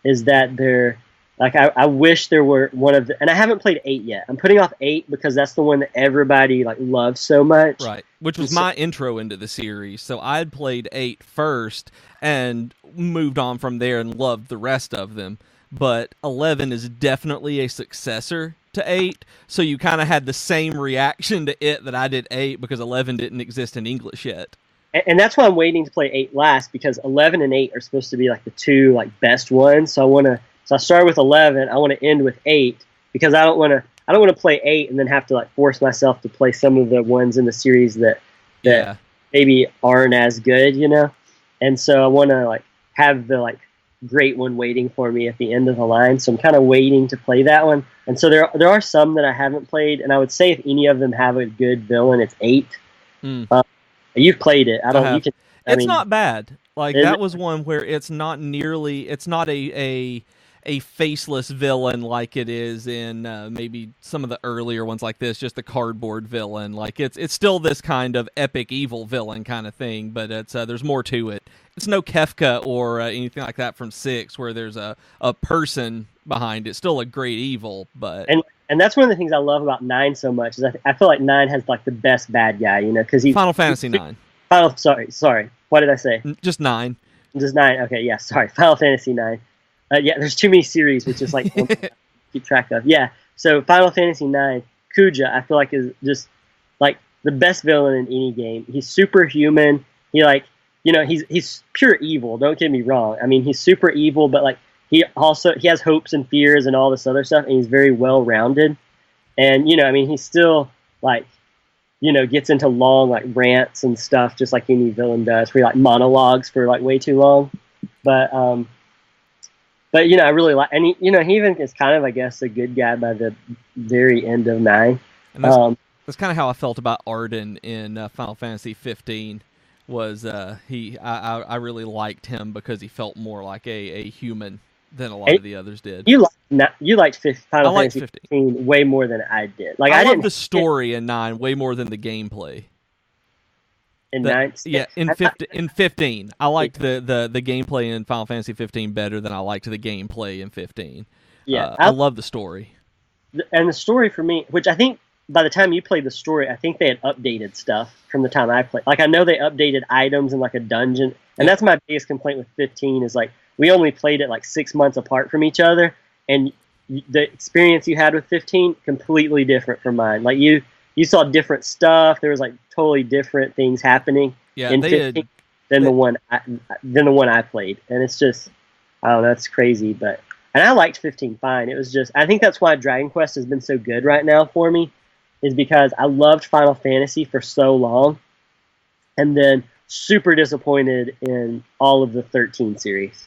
is that they're like I wish there were one of the, and I haven't played 8 yet. I'm putting off 8 because that's the one that everybody like loves so much. Right, which was my intro into the series. So I'd played 8 first and moved on from there and loved the rest of them. But 11 is definitely a successor to 8, so you kind of had the same reaction to it that I did 8 because 11 didn't exist in English yet. And that's why I'm waiting to play 8 last, because 11 and 8 are supposed to be like the two like best ones. So I started with 11. I want to end with 8 because I don't want to play 8 and then have to like force myself to play some of the ones in the series that maybe aren't as good, you know. And so I want to like have the like great one waiting for me at the end of the line. So I'm kind of waiting to play that one. And so there are some that I haven't played, and I would say if any of them have a good villain, it's 8. You've played it. It's not bad. Like that was one where it's not a faceless villain like it is in maybe some of the earlier ones like this, just the cardboard villain. Like it's still this kind of epic evil villain kind of thing, but it's there's more to it. It's no Kefka or anything like that from 6 where there's a person behind it. Still a great evil, but and that's one of the things I love about 9 so much is I feel like 9 has like the best bad guy, you know, because he's Final Fantasy 9. Sorry. What did I say? Just 9. Just 9. Okay, yeah. Sorry, Final Fantasy 9. Yeah, there's too many series, which is like keep track of. Yeah. So Final Fantasy 9, Kuja, I feel like is just like the best villain in any game. He's superhuman. He like, you know, he's pure evil. Don't get me wrong. I mean, he's super evil, but like he has hopes and fears and all this other stuff, and he's very well rounded. And you know, I mean, he's still like, you know, gets into long like rants and stuff, just like any villain does, where he like monologues for like way too long. But you know, I really like, and he even is kind of, I guess, a good guy by the very end of 9. And that's kind of how I felt about Arden in Final Fantasy 15. Was I really liked him because he felt more like a human than a lot of the others did. You liked Final Fantasy 15 way more than I did. Like I love the story in 9 way more than the gameplay. In 9, yeah, in 15, I liked the gameplay in Final Fantasy 15 better than I liked the gameplay in 15. Yeah, I love the story. And the story for me, which I think by the time you played the story, I think they had updated stuff from the time I played. Like I know they updated items in like a dungeon, and that's my biggest complaint with 15 is like we only played it like 6 months apart from each other, and the experience you had with 15 completely different from mine. Like you saw different stuff. There was like totally different things happening in 15 than the one I played, and it's just, I don't know, it's crazy. But and I liked 15 fine. It was just, I think that's why Dragon Quest has been so good right now for me, is because I loved Final Fantasy for so long, and then super disappointed in all of the 13 series.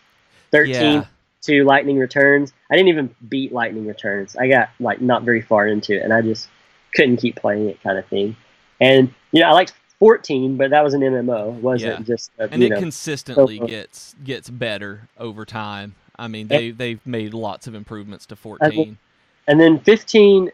13 to Lightning Returns. I didn't even beat Lightning Returns. I got like not very far into it, and I just couldn't keep playing it, kind of thing. And you know, I liked 14, but that was an MMO. It wasn't just and it consistently gets better over time. I mean, they've made lots of improvements to 14. And then 15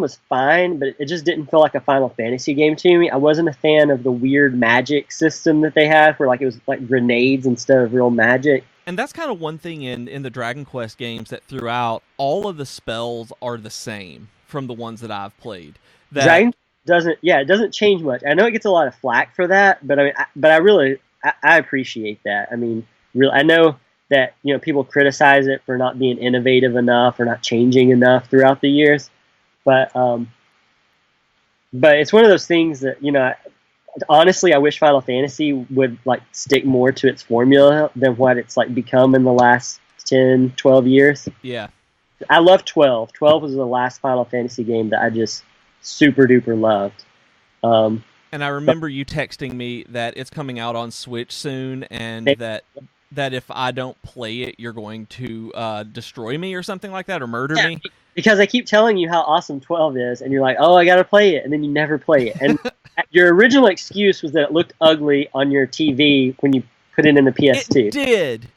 was fine, but it just didn't feel like a Final Fantasy game to me. I wasn't a fan of the weird magic system that they had, where like it was like grenades instead of real magic. And that's kind of one thing in the Dragon Quest games that throughout, all of the spells are the same from the ones that I've played. Dragon it doesn't change much. I know it gets a lot of flack for that, but I mean, I really appreciate that. I mean, I know that, you know, people criticize it for not being innovative enough or not changing enough throughout the years, but it's one of those things that, you know, honestly, I wish Final Fantasy would like stick more to its formula than what it's like become in the last 10, 12 years. Yeah. I love 12. 12 was the last Final Fantasy game that I just super duper loved. And I remember you texting me that it's coming out on Switch soon, and that if I don't play it, you're going to destroy me or something like that, or murder me. Because I keep telling you how awesome 12 is, and you're like, oh, I gotta play it, and then you never play it. Your original excuse was that it looked ugly on your TV when you put it in the PS2. It did.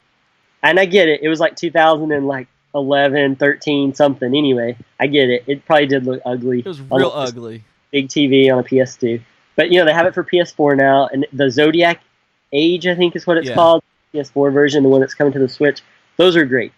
And I get it. It was like 2011, 13, something. Anyway, I get it. It probably did look ugly. It was real ugly. Big TV on a PS2. But, they have it for PS4 now. And the Zodiac Age, I think is what it's called. PS4 version, the one that's coming to the Switch. Those are great.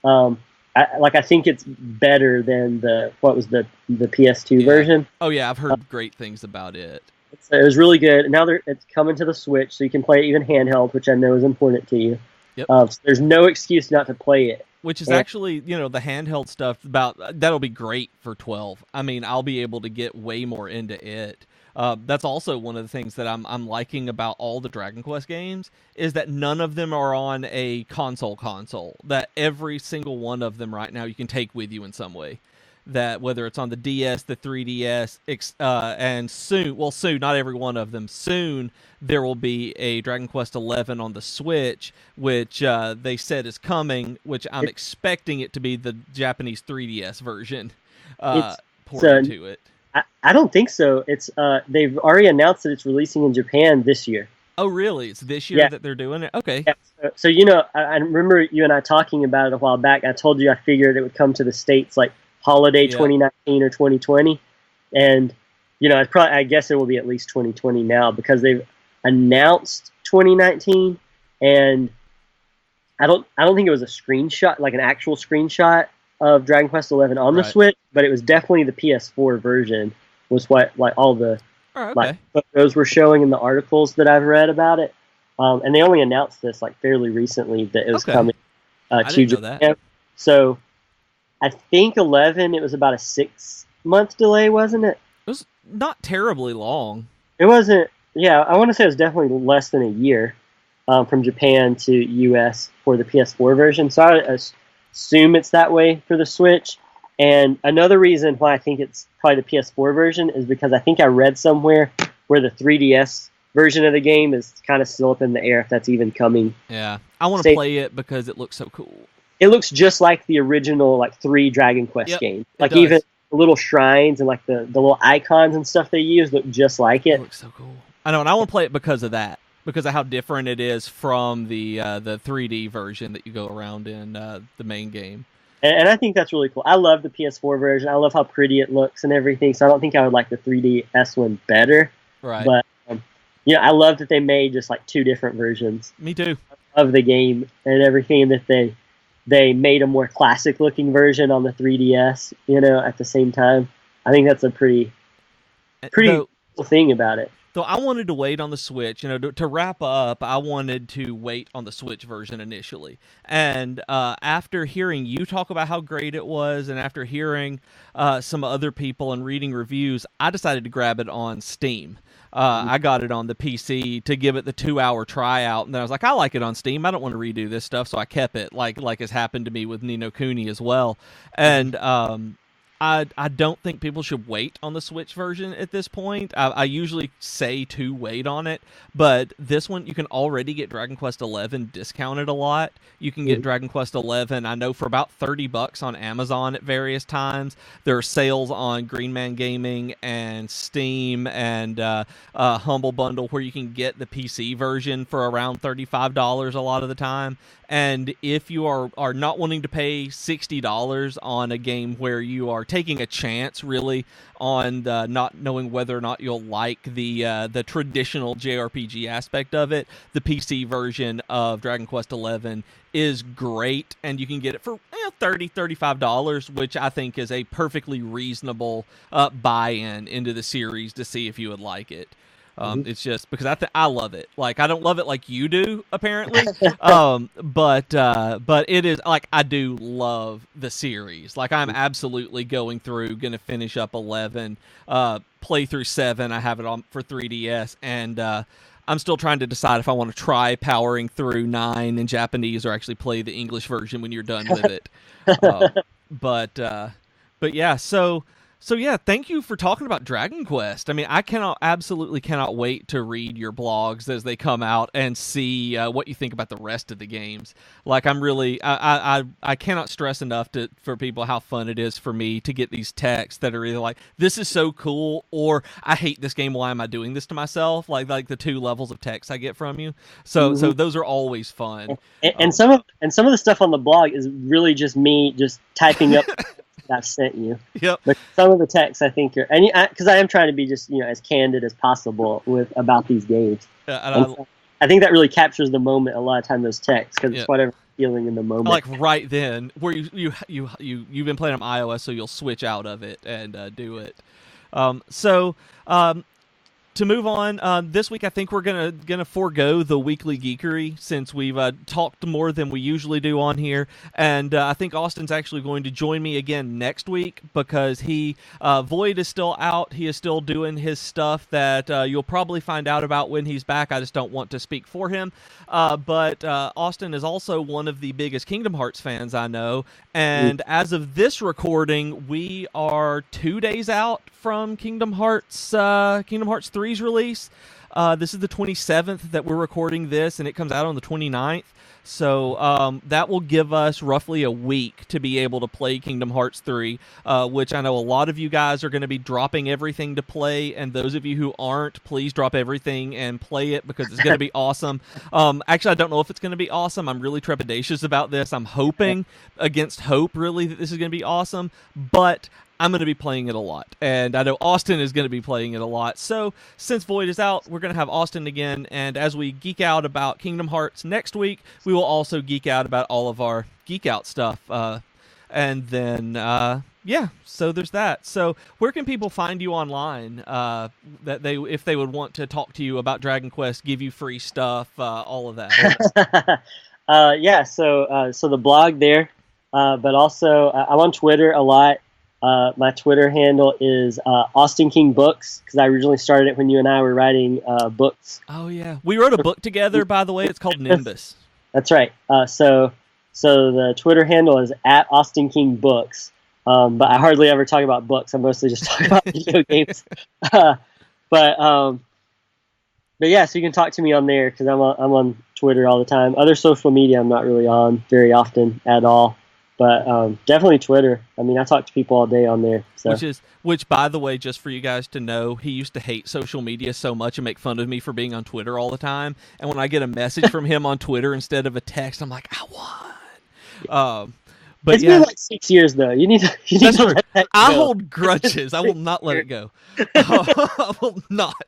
I think it's better than the PS2 version. Oh, yeah. I've heard great things about it. It was really good. Now it's coming to the Switch, so you can play it even handheld, which I know is important to you. Yep. So there's no excuse not to play it. Which is actually, the handheld stuff that'll be great for 12. I mean, I'll be able to get way more into it. That's also one of the things that I'm liking about all the Dragon Quest games is that none of them are on a console. That every single one of them right now you can take with you in some way. That whether it's on the DS, the 3DS, and soon, not every one of them, soon there will be a Dragon Quest XI on the Switch, which they said is coming, which I'm expecting it to be the Japanese 3DS version ported to it. I don't think so. It's they've already announced that it's releasing in Japan this year. Oh, really? It's this year that they're doing it? Okay. Yeah. So I remember you and I talking about it a while back. I told you I figured it would come to the States like holiday 2019 or 2020, and I guess it will be at least 2020 now because they've announced 2019, and I don't think it was a screenshot, like an actual screenshot of Dragon Quest XI on the Switch, but it was definitely the PS4 version was what all the photos were showing in the articles that I've read about it, and they only announced this like fairly recently that it was coming to Japan. So I think 11, it was about a 6-month delay, wasn't it? It was not terribly long. It wasn't. Yeah, I want to say it was definitely less than a year from Japan to US for the PS4 version. So I assume it's that way for the Switch. And another reason why I think it's probably the PS4 version is because I think I read somewhere where the 3DS version of the game is kind of still up in the air if that's even coming. Yeah, I want to play it because it looks so cool. It looks just like the original 3 Dragon Quest games. Even the little shrines and the little icons and stuff they use look just like it. It looks so cool. I know, and I want to play it because of that. Because of how different it is from the 3D version that you go around in the main game. And I think that's really cool. I love the PS4 version. I love how pretty it looks and everything. So I don't think I would like the 3DS one better. Right. But I love that they made just 2 different versions. Me too. Of the game and everything, that they made a more classic looking version on the 3DS. At the same time, I think that's a pretty cool thing about it. So I wanted to wait on the Switch, to wrap up, I wanted to wait on the Switch version initially. And after hearing you talk about how great it was, and after hearing some other people and reading reviews, I decided to grab it on Steam. I got it on the PC to give it the 2-hour tryout, and then I was like, I like it on Steam. I don't want to redo this stuff, so I kept it, like has happened to me with Ni no Kuni as well. And I don't think people should wait on the Switch version at this point. I usually say to wait on it, but this one you can already get Dragon Quest XI discounted a lot. You can get Dragon Quest XI, I know, for about $30 on Amazon at various times. There are sales on Green Man Gaming and Steam and Humble Bundle where you can get the PC version for around $35 a lot of the time. And if you are not wanting to pay $60 on a game where you are taking a chance, really, on not knowing whether or not you'll like the traditional JRPG aspect of it, the PC version of Dragon Quest XI is great, and you can get it for $30, $35, which I think is a perfectly reasonable buy-in into the series to see if you would like it. It's just because I love it. I don't love it like you do, apparently. But it is I do love the series. I'm absolutely going to finish up 11, play through 7. I have it on for 3DS, and I'm still trying to decide if I want to try powering through 9 in Japanese or actually play the English version when you're done with it. But yeah, so So yeah, thank you for talking about Dragon Quest. I mean, I absolutely cannot wait to read your blogs as they come out and see what you think about the rest of the games. Like, I'm really, I cannot stress enough for people how fun it is for me to get these texts that are either like, "This is so cool," or "I hate this game. Why am I doing this to myself?" Like the two levels of text I get from you. So those are always fun. And some of the stuff on the blog is really just me just typing up. I've sent you. Yep. But some of the texts I think are, and because I am trying to be just as candid as possible about these games. So I think that really captures the moment a lot of time. Those texts, because it's whatever you're feeling in the moment. Like right then, where you've been playing on iOS, so you'll switch out of it and do it. To move on, this week I think we're gonna forego the weekly geekery since we've talked more than we usually do on here, and I think Austin's actually going to join me again next week because Void is still out. He is still doing his stuff that you'll probably find out about when he's back. I just don't want to speak for him. But Austin is also one of the biggest Kingdom Hearts fans I know, and as of this recording, we are 2 days out from Kingdom Hearts 3's release. This is the 27th that we're recording this, and it comes out on the 29th. So that will give us roughly a week to be able to play Kingdom Hearts 3, which I know a lot of you guys are going to be dropping everything to play, and those of you who aren't, please drop everything and play it because it's going to be awesome. Actually, I don't know if it's going to be awesome. I'm really trepidatious about this. I'm hoping against hope, really, that this is going to be awesome, but I'm going to be playing it a lot, and I know Austin is going to be playing it a lot. So since Void is out, we're going to have Austin again, and as we geek out about Kingdom Hearts next week, we will also geek out about all of our geek out stuff. And then, so there's that. So where can people find you online if they would want to talk to you about Dragon Quest, give you free stuff, all of that? So the blog there, but also I'm on Twitter a lot. My Twitter handle is Austin King Books, because I originally started it when you and I were writing books. Oh, yeah. We wrote a book together, by the way. It's called Nimbus. That's right. So the Twitter handle is at Austin King Books, but I hardly ever talk about books. I mostly just talk about video games. But yeah, so you can talk to me on there, because I'm on Twitter all the time. Other social media I'm not really on very often at all. But definitely Twitter. I mean, I talk to people all day on there. So. Which, by the way, just for you guys to know, he used to hate social media so much and make fun of me for being on Twitter all the time. And when I get a message from him on Twitter instead of a text, I'm like, I won. But it's been like 6 years, though. You need to let that go. I hold grudges. I will not let it go. I will not.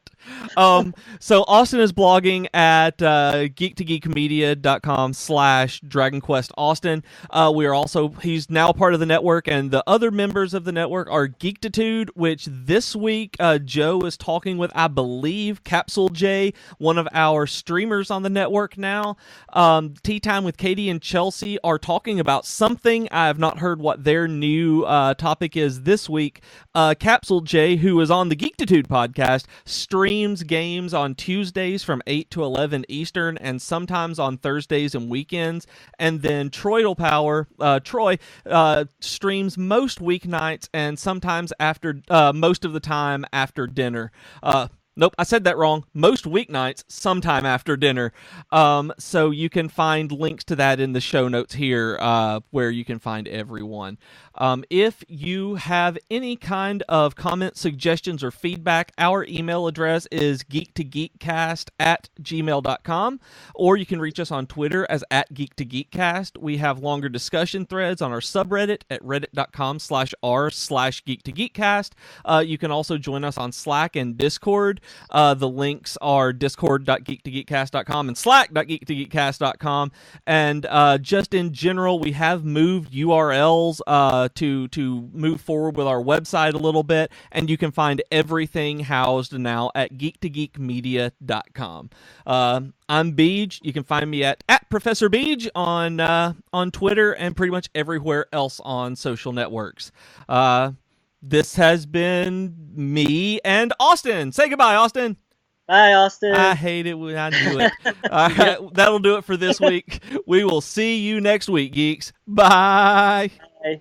So Austin is blogging at geek2geekmedia.com/DragonQuestAustin. He's now part of the network, and the other members of the network are Geektitude, which this week Joe is talking with, I believe, Capsule J, one of our streamers on the network now. Tea Time with Katie and Chelsea are talking about something. I have not heard what their new topic is this week. Capsule J, who is on the Geektitude podcast, streams games on Tuesdays from 8 to 11 Eastern and sometimes on Thursdays and weekends. And then Troy streams most weeknights and sometimes most of the time after dinner. Nope, I said that wrong. Most weeknights, sometime after dinner. So you can find links to that in the show notes here, where you can find everyone. If you have any kind of comments, suggestions, or feedback, our email address is geek2geekcast@gmail.com, or you can reach us on Twitter as @geek2geekcast. We have longer discussion threads on our subreddit at reddit.com/r/geek2geekcast. You can also join us on Slack and Discord. The links are discord.geek2geekcast.com and slack.geek2geekcast.com. And just in general, we have moved URLs to move forward with our website a little bit, and you can find everything housed now at geek2geekmedia.com. I'm Beej. You can find me at Professor Beej on Twitter and pretty much everywhere else on social networks. This has been me and Austin. Say goodbye, Austin. Bye, Austin. I hate it. I knew it. All right, that'll do it for this week. We will see you next week, geeks. Bye. Bye.